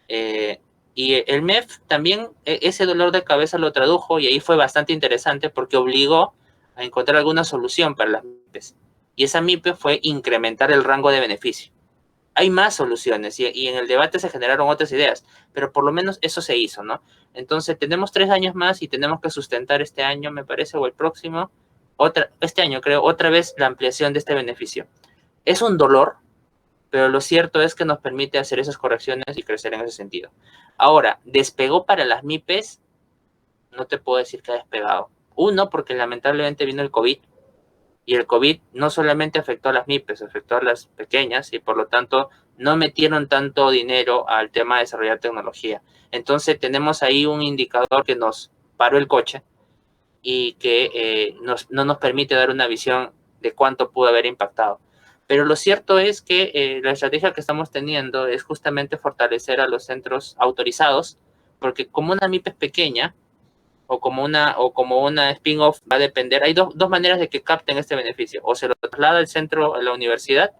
Y el MEF también ese dolor de cabeza lo tradujo, y ahí fue bastante interesante porque obligó a encontrar alguna solución para las MIPES. Y esa MIPE fue incrementar el rango de beneficio. Hay más soluciones y en el debate se generaron otras ideas, pero por lo menos eso se hizo, ¿no? Entonces tenemos 3 años más y tenemos que sustentar este año, me parece, o el próximo, este año creo, otra vez la ampliación de este beneficio. Es un dolor, pero lo cierto es que nos permite hacer esas correcciones y crecer en ese sentido. Ahora, ¿despegó para las MIPES? No te puedo decir que ha despegado. Uno, porque lamentablemente vino el COVID, y el COVID no solamente afectó a las MIPES, afectó a las pequeñas y por lo tanto no metieron tanto dinero al tema de desarrollar tecnología. Entonces tenemos ahí un indicador que nos paró el coche y que no nos permite dar una visión de cuánto pudo haber impactado. Pero lo cierto es que la estrategia que estamos teniendo es justamente fortalecer a los centros autorizados, porque como una MIPE es pequeña, o como una spin-off va a depender. Hay dos maneras de que capten este beneficio. O se lo traslada el centro a la universidad,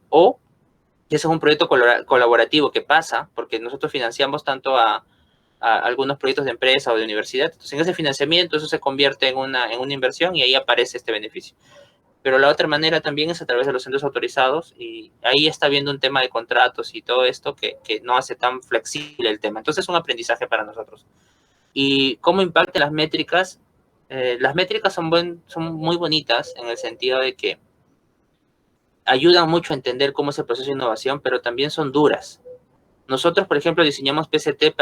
o ese es un proyecto colaborativo que pasa, porque nosotros financiamos tanto a algunos proyectos de empresa o de universidad. Entonces, en ese financiamiento eso se convierte en una inversión y ahí aparece este beneficio. Pero la otra manera también es a través de los centros autorizados y ahí está viendo un tema de contratos y todo esto que no hace tan flexible el tema. Entonces es un aprendizaje para nosotros. ¿Y cómo impactan las métricas? Las métricas son muy bonitas en el sentido de que ayudan mucho a entender cómo es el proceso de innovación, pero también son duras. Nosotros, por ejemplo, diseñamos PCT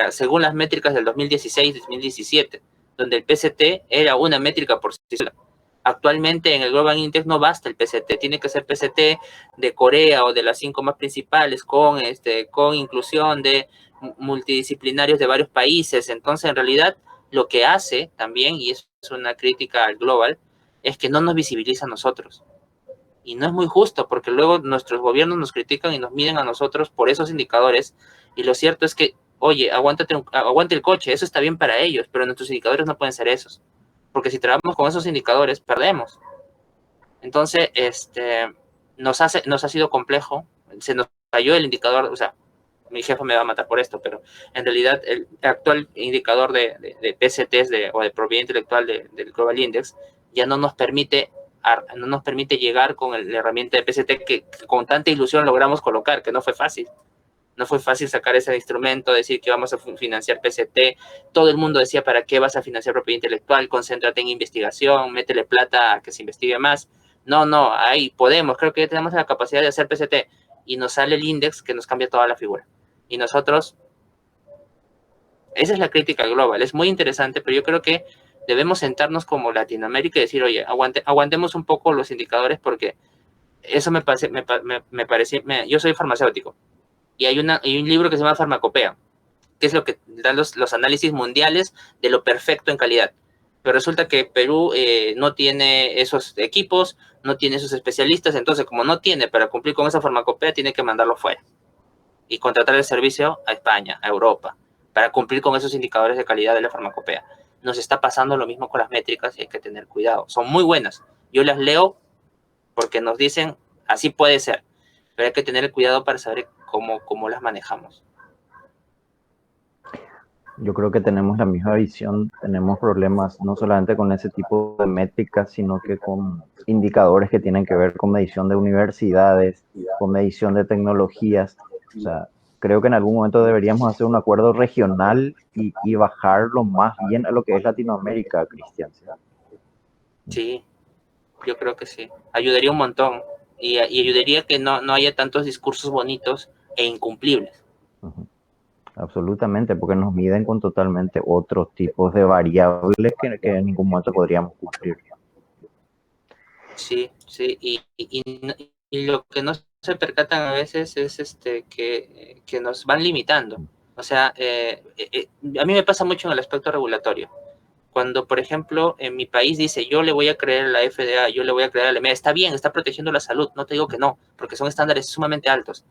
según las métricas del 2016-2017, donde el PCT era una métrica por sí sola. Actualmente en el Global Index no basta el PCT, tiene que ser PCT de Corea o de las 5 más principales con inclusión de multidisciplinarios de varios países. Entonces, en realidad, lo que hace también, y es una crítica al Global, es que no nos visibiliza a nosotros. Y no es muy justo, porque luego nuestros gobiernos nos critican y nos miden a nosotros por esos indicadores, y lo cierto es que, oye, aguante el coche, eso está bien para ellos, pero nuestros indicadores no pueden ser esos, porque si trabajamos con esos indicadores, perdemos. Entonces, nos ha sido complejo, se nos cayó el indicador, o sea, mi jefe me va a matar por esto, pero en realidad el actual indicador de PCTs o de propiedad intelectual del Global Index ya no nos permite llegar con la herramienta de PCT que con tanta ilusión logramos colocar, que no fue fácil. No fue fácil sacar ese instrumento, decir que vamos a financiar PCT. Todo el mundo decía, ¿para qué vas a financiar propiedad intelectual? Concéntrate en investigación, métele plata a que se investigue más. No, ahí podemos, creo que ya tenemos la capacidad de hacer PCT. Y nos sale el index que nos cambia toda la figura. Y nosotros, esa es la crítica global, es muy interesante, pero yo creo que debemos sentarnos como Latinoamérica y decir, oye, aguantemos un poco los indicadores porque eso me parece, yo soy farmacéutico y hay un libro que se llama Farmacopea, que es lo que dan los análisis mundiales de lo perfecto en calidad. Pero resulta que Perú no tiene esos equipos, no tiene esos especialistas, entonces como no tiene para cumplir con esa farmacopea, tiene que mandarlo fuera y contratar el servicio a España, a Europa, para cumplir con esos indicadores de calidad de la farmacopea. Nos está pasando lo mismo con las métricas y hay que tener cuidado. Son muy buenas. Yo las leo porque nos dicen, así puede ser, pero hay que tener cuidado para saber cómo las manejamos. Yo creo que tenemos la misma visión, tenemos problemas no solamente con ese tipo de métricas, sino que con indicadores que tienen que ver con medición de universidades, con medición de tecnologías. O sea, creo que en algún momento deberíamos hacer un acuerdo regional y bajarlo más bien a lo que es Latinoamérica, Cristian. Sí, yo creo que sí. Ayudaría un montón y ayudaría que no haya tantos discursos bonitos e incumplibles. Uh-huh. Absolutamente, porque nos miden con totalmente otros tipos de variables que en ningún momento podríamos cumplir. Sí, y lo que no se percatan a veces es que nos van limitando. O sea, a mí me pasa mucho en el aspecto regulatorio. Cuando, por ejemplo, en mi país dice, yo le voy a creer a la FDA, yo le voy a creer a la EMEA, está bien, está protegiendo la salud, no te digo que no, porque son estándares sumamente altos,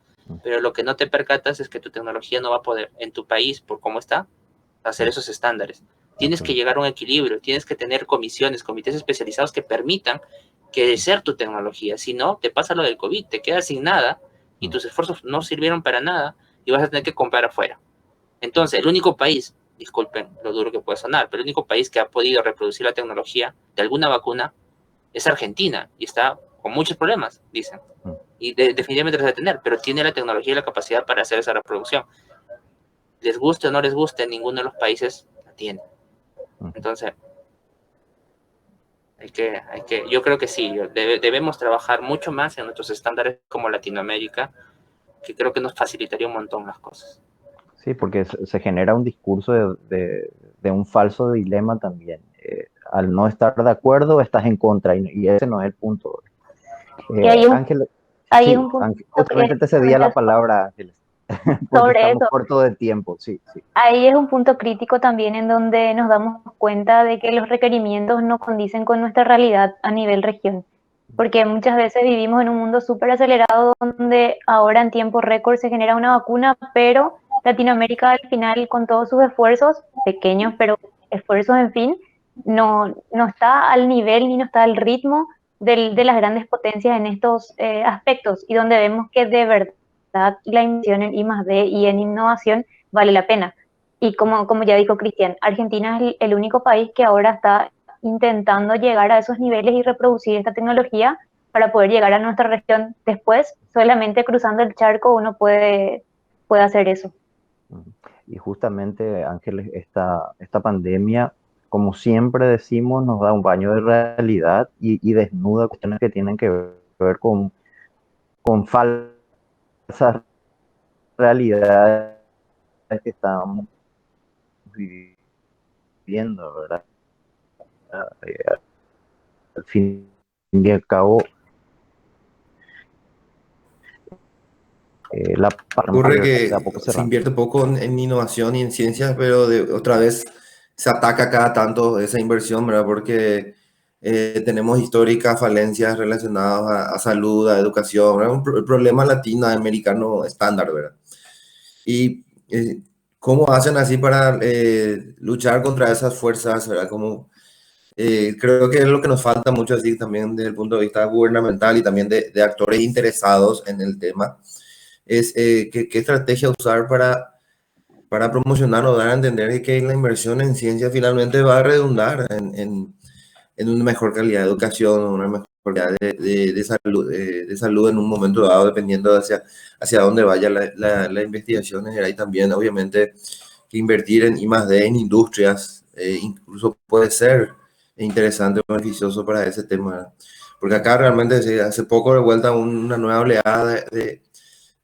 pero lo que no te percatas es que tu tecnología no va a poder, en tu país, por cómo está, hacer esos estándares. Tienes que llegar a un equilibrio, tienes que tener comités especializados que permitan crecer tu tecnología, si no, te pasa lo del COVID, te quedas sin nada y tus esfuerzos no sirvieron para nada y vas a tener que comprar afuera. Entonces, el único país disculpen lo duro que puede sonar, pero el único país que ha podido reproducir la tecnología de alguna vacuna es Argentina, y está con muchos problemas, dicen. Y definitivamente los debe tener, pero tiene la tecnología y la capacidad para hacer esa reproducción. Les guste o no les guste, ninguno de los países la tiene. Entonces, yo creo que sí, debemos trabajar mucho más en nuestros estándares como Latinoamérica, que creo que nos facilitaría un montón las cosas. Sí, porque se genera un discurso de un falso dilema también. Al no estar de acuerdo, estás en contra y ese no es el punto. Y Ángel, ahí es sí, un punto Ángel, que justamente te cedía la palabra, Ángeles, porque sobre estamos eso. cortos de tiempo, sí, sí. Ahí es un punto crítico también en donde nos damos cuenta de que los requerimientos no condicen con nuestra realidad a nivel región, porque muchas veces vivimos en un mundo súper acelerado donde ahora en tiempo récord se genera una vacuna, pero Latinoamérica al final con todos sus esfuerzos, pequeños, pero esfuerzos en fin, no está al nivel ni no está al ritmo de las grandes potencias en estos aspectos y donde vemos que de verdad la inversión en I+D y en innovación vale la pena. Y como ya dijo Cristian, Argentina es el único país que ahora está intentando llegar a esos niveles y reproducir esta tecnología para poder llegar a nuestra región después. Solamente cruzando el charco uno puede hacer eso. Y justamente, Ángeles, esta pandemia, como siempre decimos, nos da un baño de realidad y desnuda cuestiones que tienen que ver con falsas realidades que estamos viviendo, ¿verdad? Eh, Al fin y al cabo, la Ocurre de a que poco se cerrando. invierte poco en innovación y en ciencias, pero otra vez se ataca cada tanto esa inversión, ¿verdad? Porque tenemos históricas falencias relacionadas a salud, a educación, ¿verdad? El problema latinoamericano estándar, ¿verdad? Y cómo hacen así para luchar contra esas fuerzas, ¿verdad? Como, creo que es lo que nos falta mucho así también desde el punto de vista gubernamental y también de actores interesados en el tema es qué estrategia usar para promocionar o dar a entender que la inversión en ciencia finalmente va a redundar en una mejor calidad de educación, una mejor calidad de salud en un momento dado, dependiendo hacia dónde vaya la investigación en general. Y también, obviamente, que invertir en I+D, en industrias, incluso puede ser interesante o beneficioso para ese tema, ¿verdad? Porque acá realmente hace poco de vuelta una nueva oleada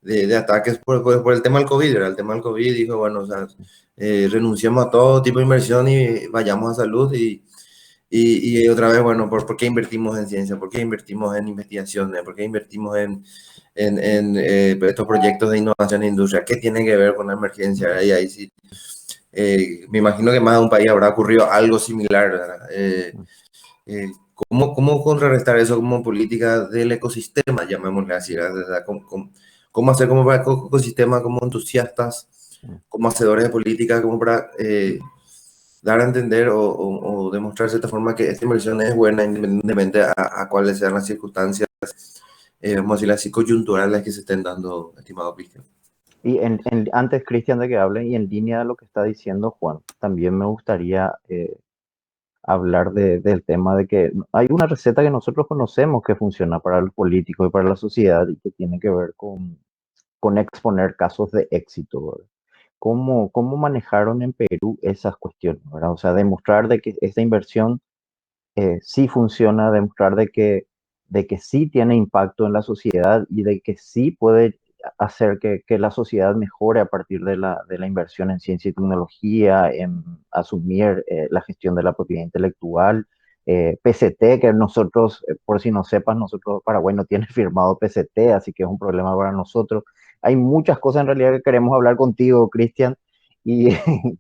de ataques por el tema del COVID, ¿verdad? El tema del COVID dijo, bueno, o sea, renunciamos a todo tipo de inversión y vayamos a salud y otra vez, bueno, ¿por qué invertimos en ciencia? ¿Por qué invertimos en investigación? ¿Por qué invertimos en estos proyectos de innovación en industria? ¿Qué tiene que ver con la emergencia? Y ahí sí, me imagino que más de un país habrá ocurrido algo similar, ¿verdad? ¿Cómo contrarrestar eso como política del ecosistema, llamémosle así, ¿verdad? ¿Cómo hacer como para el ecosistema, como entusiastas, como hacedores de política, como para dar a entender o demostrar de cierta forma que esta inversión es buena independientemente a cuáles sean las circunstancias, vamos a decir así, coyunturales que se estén dando, estimado Cristian? Y antes, Cristian, de que hable, y en línea de lo que está diciendo Juan, también me gustaría hablar del tema de que hay una receta que nosotros conocemos que funciona para los políticos y para la sociedad y que tiene que ver con exponer casos de éxito, ¿verdad? ¿Cómo manejaron en Perú esas cuestiones, ¿verdad? O sea, demostrar de que esta inversión sí funciona, demostrar de que sí tiene impacto en la sociedad y de que sí puede hacer que la sociedad mejore a partir de la inversión en ciencia y tecnología, en asumir la gestión de la propiedad intelectual. PCT, que nosotros, por si no sepas, nosotros, Paraguay no tiene firmado PCT, así que es un problema para nosotros. Hay muchas cosas en realidad que queremos hablar contigo, Cristian, y,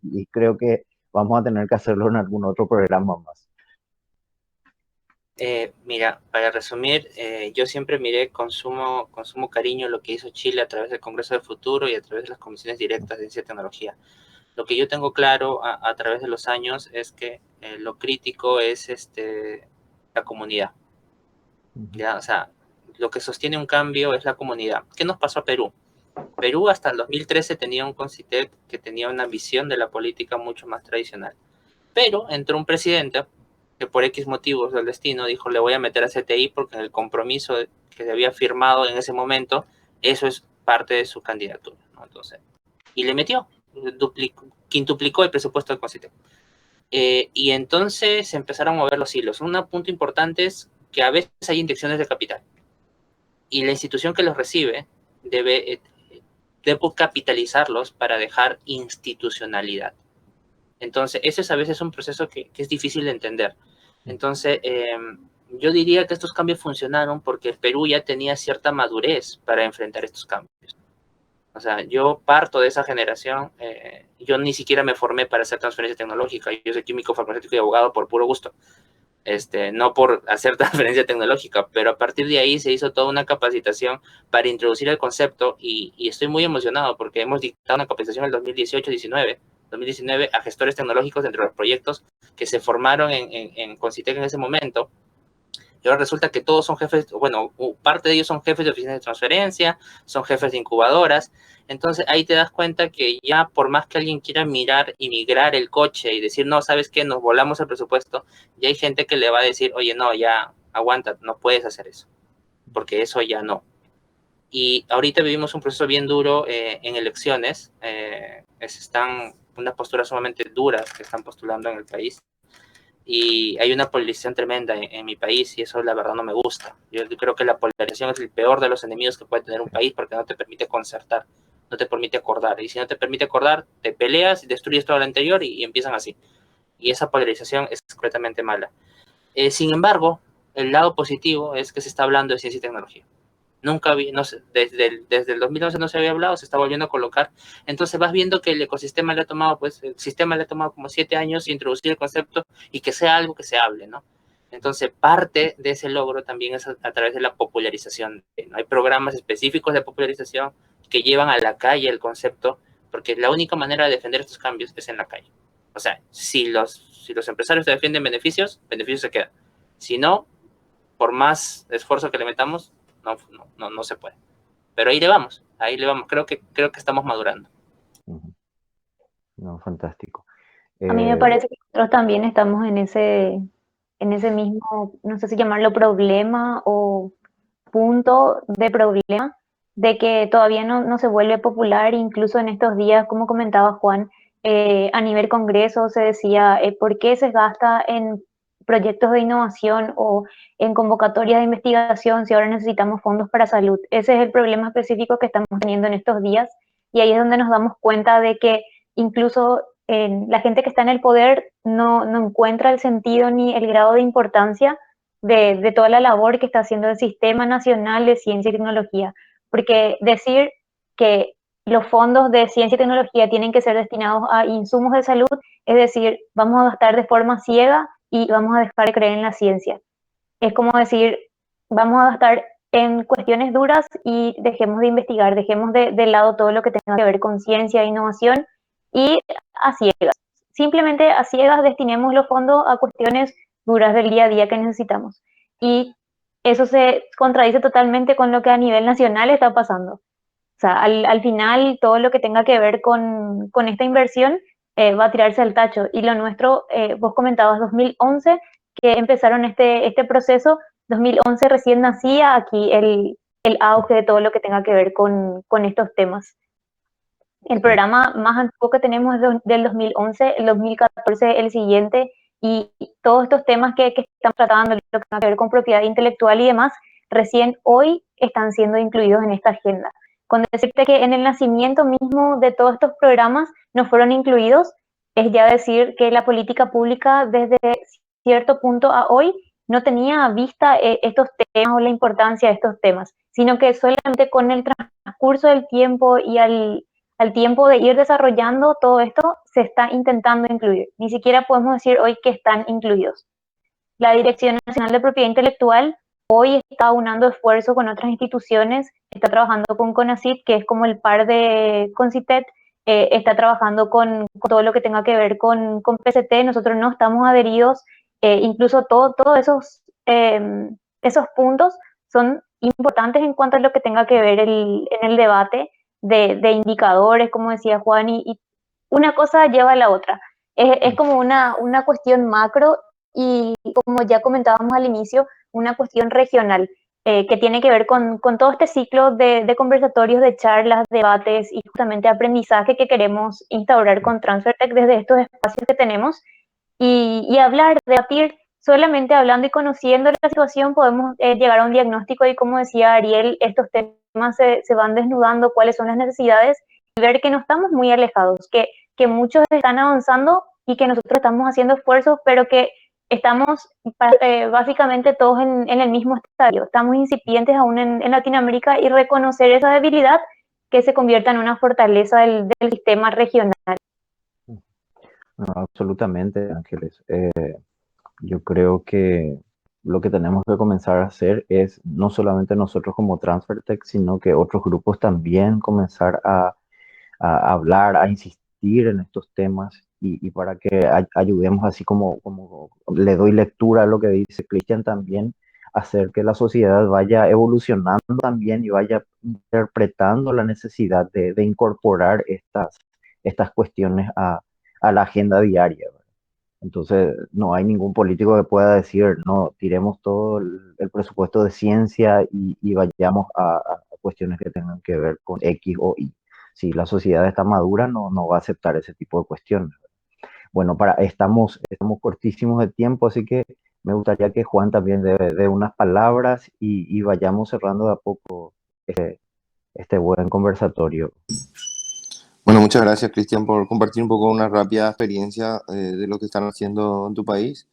y creo que vamos a tener que hacerlo en algún otro programa más. Mira, para resumir, yo siempre miré con sumo cariño lo que hizo Chile a través del Congreso del Futuro y a través de las comisiones directas de ciencia y tecnología. Lo que yo tengo claro a través de los años es que lo crítico es la comunidad. ¿Ya? O sea, lo que sostiene un cambio es la comunidad. ¿Qué nos pasó a Perú? Perú hasta el 2013 tenía un CONCITEC que tenía una visión de la política mucho más tradicional. Pero entró un presidente que por X motivos del destino dijo, le voy a meter a CTI porque en el compromiso que se había firmado en ese momento, eso es parte de su candidatura, ¿no? Entonces, y le metió, quintuplicó el presupuesto del CONCITEC. Y entonces se empezaron a mover los hilos. Un punto importante es que a veces hay inyecciones de capital y la institución que los recibe debe capitalizarlos para dejar institucionalidad. Entonces, eso es a veces un proceso que es difícil de entender. Entonces, yo diría que estos cambios funcionaron porque el Perú ya tenía cierta madurez para enfrentar estos cambios. O sea, yo parto de esa generación, yo ni siquiera me formé para hacer transferencia tecnológica, yo soy químico, farmacéutico y abogado por puro gusto. No por hacer transferencia tecnológica, pero a partir de ahí se hizo toda una capacitación para introducir el concepto y estoy muy emocionado porque hemos dictado una capacitación en el 2019 a gestores tecnológicos entre los proyectos que se formaron en Concitec en ese momento. Y ahora resulta que todos son jefes, bueno, parte de ellos son jefes de oficinas de transferencia, son jefes de incubadoras. Entonces ahí te das cuenta que ya por más que alguien quiera mirar y migrar el coche y decir, no, ¿sabes qué? Nos volamos el presupuesto, ya hay gente que le va a decir, oye, no, ya aguanta, no puedes hacer eso, porque eso ya no. Y ahorita vivimos un proceso bien duro en elecciones, están unas posturas sumamente duras que están postulando en el país y hay una polarización tremenda en mi país y eso la verdad no me gusta. Yo creo que la polarización es el peor de los enemigos que puede tener un país porque no te permite concertar, no te permite acordar. Y si no te permite acordar, te peleas y destruyes todo lo anterior y empiezan así. Y esa polarización es completamente mala. Sin embargo, el lado positivo es que se está hablando de ciencia y tecnología. Nunca vi, no sé, desde el 2011 no se había hablado, se está volviendo a colocar. Entonces vas viendo que el ecosistema le ha tomado, pues, el sistema le ha tomado como 7 años introducir el concepto y que sea algo que se hable, ¿no? Entonces, parte de ese logro también es a través de la popularización. ¿No? Hay programas específicos de popularización que llevan a la calle el concepto, porque la única manera de defender estos cambios es en la calle. O sea, si los empresarios te defienden beneficios, beneficios se quedan. Si no, por más esfuerzo que le metamos, no se puede. Pero ahí le vamos. Creo que estamos madurando. No, fantástico. A mí me parece que nosotros también estamos en ese mismo, no sé si llamarlo problema o punto de problema, de que todavía no se vuelve popular, incluso en estos días, como comentaba Juan, a nivel congreso se decía, ¿por qué se gasta en proyectos de innovación o en convocatorias de investigación si ahora necesitamos fondos para salud? Ese es el problema específico que estamos teniendo en estos días y ahí es donde nos damos cuenta de que incluso la gente que está en el poder no encuentra el sentido ni el grado de importancia de toda la labor que está haciendo el Sistema Nacional de Ciencia y Tecnología. Porque decir que los fondos de ciencia y tecnología tienen que ser destinados a insumos de salud, es decir, vamos a gastar de forma ciega y vamos a dejar de creer en la ciencia. Es como decir, vamos a gastar en cuestiones duras y dejemos de investigar, dejemos de lado todo lo que tenga que ver con ciencia e innovación y a ciegas. Simplemente a ciegas destinemos los fondos a cuestiones duras del día a día que necesitamos. Y eso se contradice totalmente con lo que a nivel nacional está pasando. O sea, al final todo lo que tenga que ver con esta inversión va a tirarse al tacho. Y lo nuestro, vos comentabas 2011, que empezaron este proceso, 2011 recién nacía aquí el auge de todo lo que tenga que ver con estos temas. El programa más antiguo que tenemos es del 2011, el 2014 el siguiente, y todos estos temas que estamos tratando, lo que tiene que ver con propiedad intelectual y demás, recién hoy están siendo incluidos en esta agenda. Con decirte que en el nacimiento mismo de todos estos programas no fueron incluidos, es ya decir que la política pública desde cierto punto a hoy no tenía vista estos temas o la importancia de estos temas, sino que solamente con el transcurso del tiempo y al tiempo de ir desarrollando todo esto, se está intentando incluir. Ni siquiera podemos decir hoy que están incluidos. La Dirección Nacional de Propiedad Intelectual hoy está unando esfuerzos con otras instituciones, está trabajando con CONACYT, que es como el par de CONCITEC, está trabajando con todo lo que tenga que ver con PCT, nosotros no estamos adheridos, incluso todos esos puntos son importantes en cuanto a lo que tenga que ver en el debate de indicadores, como decía Juan, y una cosa lleva a la otra. Es como una cuestión macro y como ya comentábamos al inicio, una cuestión regional que tiene que ver con todo este ciclo de conversatorios, de charlas, debates y justamente aprendizaje que queremos instaurar con TransferTech desde estos espacios que tenemos y hablar, debatir, solamente hablando y conociendo la situación podemos llegar a un diagnóstico y como decía Ariel, estos temas se van desnudando, cuáles son las necesidades y ver que no estamos muy alejados, que muchos están avanzando y que nosotros estamos haciendo esfuerzos, pero que estamos básicamente todos en el mismo estadio. Estamos incipientes aún en Latinoamérica y reconocer esa debilidad que se convierta en una fortaleza del sistema regional. No, absolutamente, Ángeles. Yo creo que lo que tenemos que comenzar a hacer es no solamente nosotros como TransferTech, sino que otros grupos también comenzar a hablar, a insistir en estos temas y para que ayudemos, así como le doy lectura a lo que dice Cristian también, hacer que la sociedad vaya evolucionando también y vaya interpretando la necesidad de incorporar estas cuestiones a la agenda diaria. Entonces, no hay ningún político que pueda decir, no, tiremos todo el presupuesto de ciencia y vayamos a cuestiones que tengan que ver con X o Y. Si la sociedad está madura, no va a aceptar ese tipo de cuestiones. Bueno, estamos cortísimos de tiempo, así que me gustaría que Juan también dé unas palabras y vayamos cerrando de a poco este buen conversatorio. Bueno, muchas gracias, Cristian, por compartir un poco una rápida experiencia de lo que están haciendo en tu país.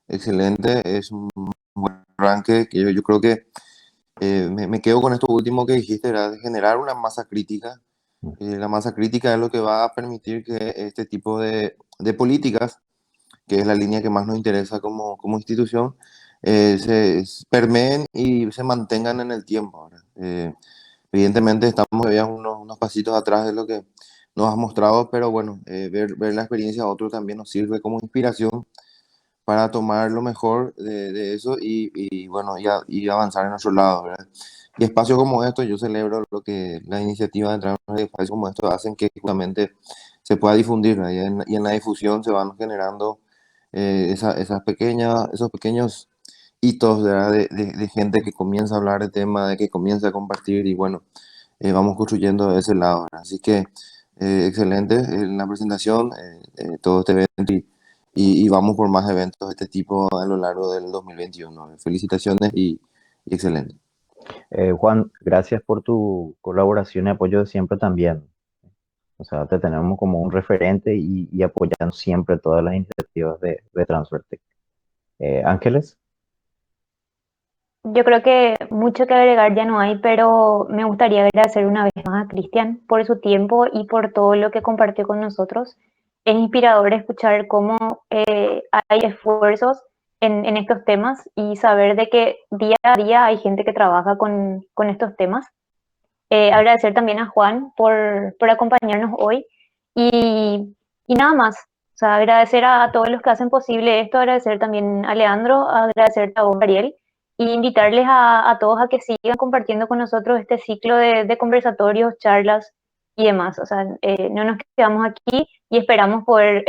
Excelente, es un buen arranque que yo creo que me quedo con esto último que dijiste, era de generar una masa crítica. La masa crítica es lo que va a permitir que este tipo de políticas, que es la línea que más nos interesa como institución, se permeen y se mantengan en el tiempo. ¿Verdad? Evidentemente estamos todavía unos pasitos atrás de lo que nos has mostrado, pero bueno, ver la experiencia de otros también nos sirve como inspiración para tomar lo mejor de eso y bueno, y avanzar en nuestro lado, ¿verdad? Y espacios como estos, yo celebro lo que la iniciativa de entrar en espacios como estos hacen que justamente se pueda difundir, ¿verdad? Y en la difusión se van generando esos pequeños hitos, ¿verdad? De gente que comienza a hablar de tema, de que comienza a compartir y bueno, vamos construyendo de ese lado, ¿verdad? Así que excelente la presentación, todo este evento y vamos por más eventos de este tipo a lo largo del 2021. Felicitaciones y excelente. Juan, gracias por tu colaboración y apoyo de siempre también. O sea, te tenemos como un referente y apoyando siempre todas las iniciativas de TransferTech. Ángeles, Yo creo que mucho que agregar ya no hay, pero me gustaría agradecer una vez más a Cristian por su tiempo y por todo lo que compartió con nosotros. Es inspirador escuchar cómo hay esfuerzos en estos temas y saber de que día a día hay gente que trabaja con estos temas. Agradecer también a Juan por acompañarnos hoy y, y nada más. O sea, agradecer a todos los que hacen posible esto, agradecer también a Leandro, agradecer a vos, Ariel, y invitarles a todos a que sigan compartiendo con nosotros este ciclo de conversatorios, charlas y demás. O sea, no nos quedamos aquí y esperamos poder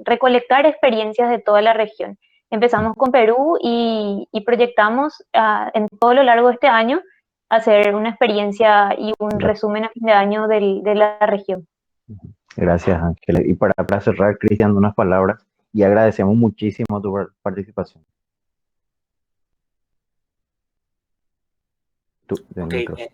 recolectar experiencias de toda la región. Empezamos con Perú y proyectamos en todo lo largo de este año hacer una experiencia y un resumen a fin de año de la región. gracias Ángeles. Y para cerrar, Cristian, unas palabras y agradecemos muchísimo tu participación. Del Ok, micrófono.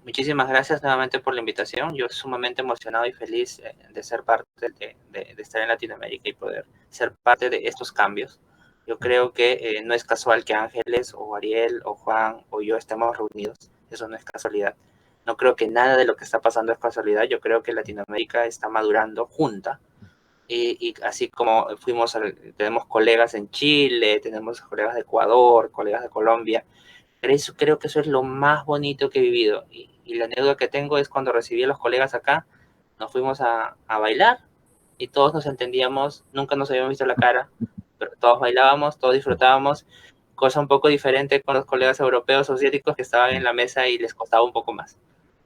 muchísimas gracias nuevamente por la invitación. Yo sumamente emocionado y feliz de ser parte de estar en Latinoamérica y poder ser parte de estos cambios. Yo creo que no es casual que Ángeles o Ariel o Juan o yo estemos reunidos. Eso no es casualidad. No creo que nada de lo que está pasando es casualidad. Yo creo que Latinoamérica está madurando junta. Y así como tenemos colegas en Chile, tenemos colegas de Ecuador, colegas de Colombia. Creo que eso es lo más bonito que he vivido. Y la anécdota que tengo es cuando recibí a los colegas acá, nos fuimos a bailar y todos nos entendíamos, nunca nos habíamos visto la cara, pero todos bailábamos, todos disfrutábamos, cosa un poco diferente con los colegas europeos o asiáticos que estaban en la mesa y les costaba un poco más.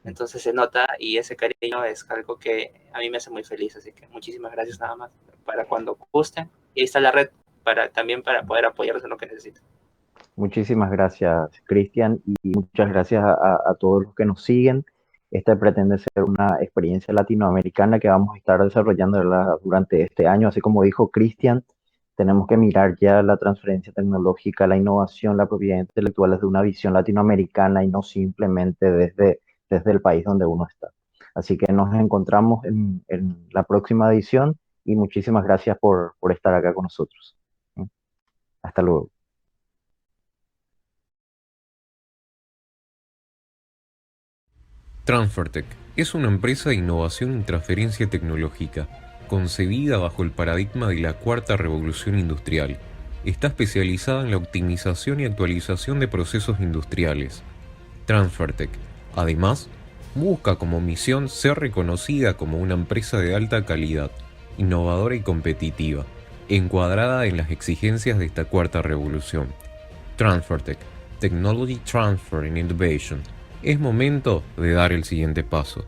Entonces se nota y ese cariño es algo que a mí me hace muy feliz. Así que muchísimas gracias nada más para cuando gusten. Y ahí está la red también para poder apoyarlos en lo que necesiten. Muchísimas gracias, Cristian, y muchas gracias a todos los que nos siguen. Esta pretende ser una experiencia latinoamericana que vamos a estar desarrollando durante este año. Así como dijo Cristian, tenemos que mirar ya la transferencia tecnológica, la innovación, la propiedad intelectual desde una visión latinoamericana y no simplemente desde el país donde uno está. Así que nos encontramos en la próxima edición y muchísimas gracias por estar acá con nosotros. Hasta luego. Transfertech es una empresa de innovación y transferencia tecnológica, concebida bajo el paradigma de la cuarta revolución industrial. Está especializada en la optimización y actualización de procesos industriales. Transfertech, además, busca como misión ser reconocida como una empresa de alta calidad, innovadora y competitiva, encuadrada en las exigencias de esta cuarta revolución. Transfertech, Technology Transfer and Innovation. Es momento de dar el siguiente paso.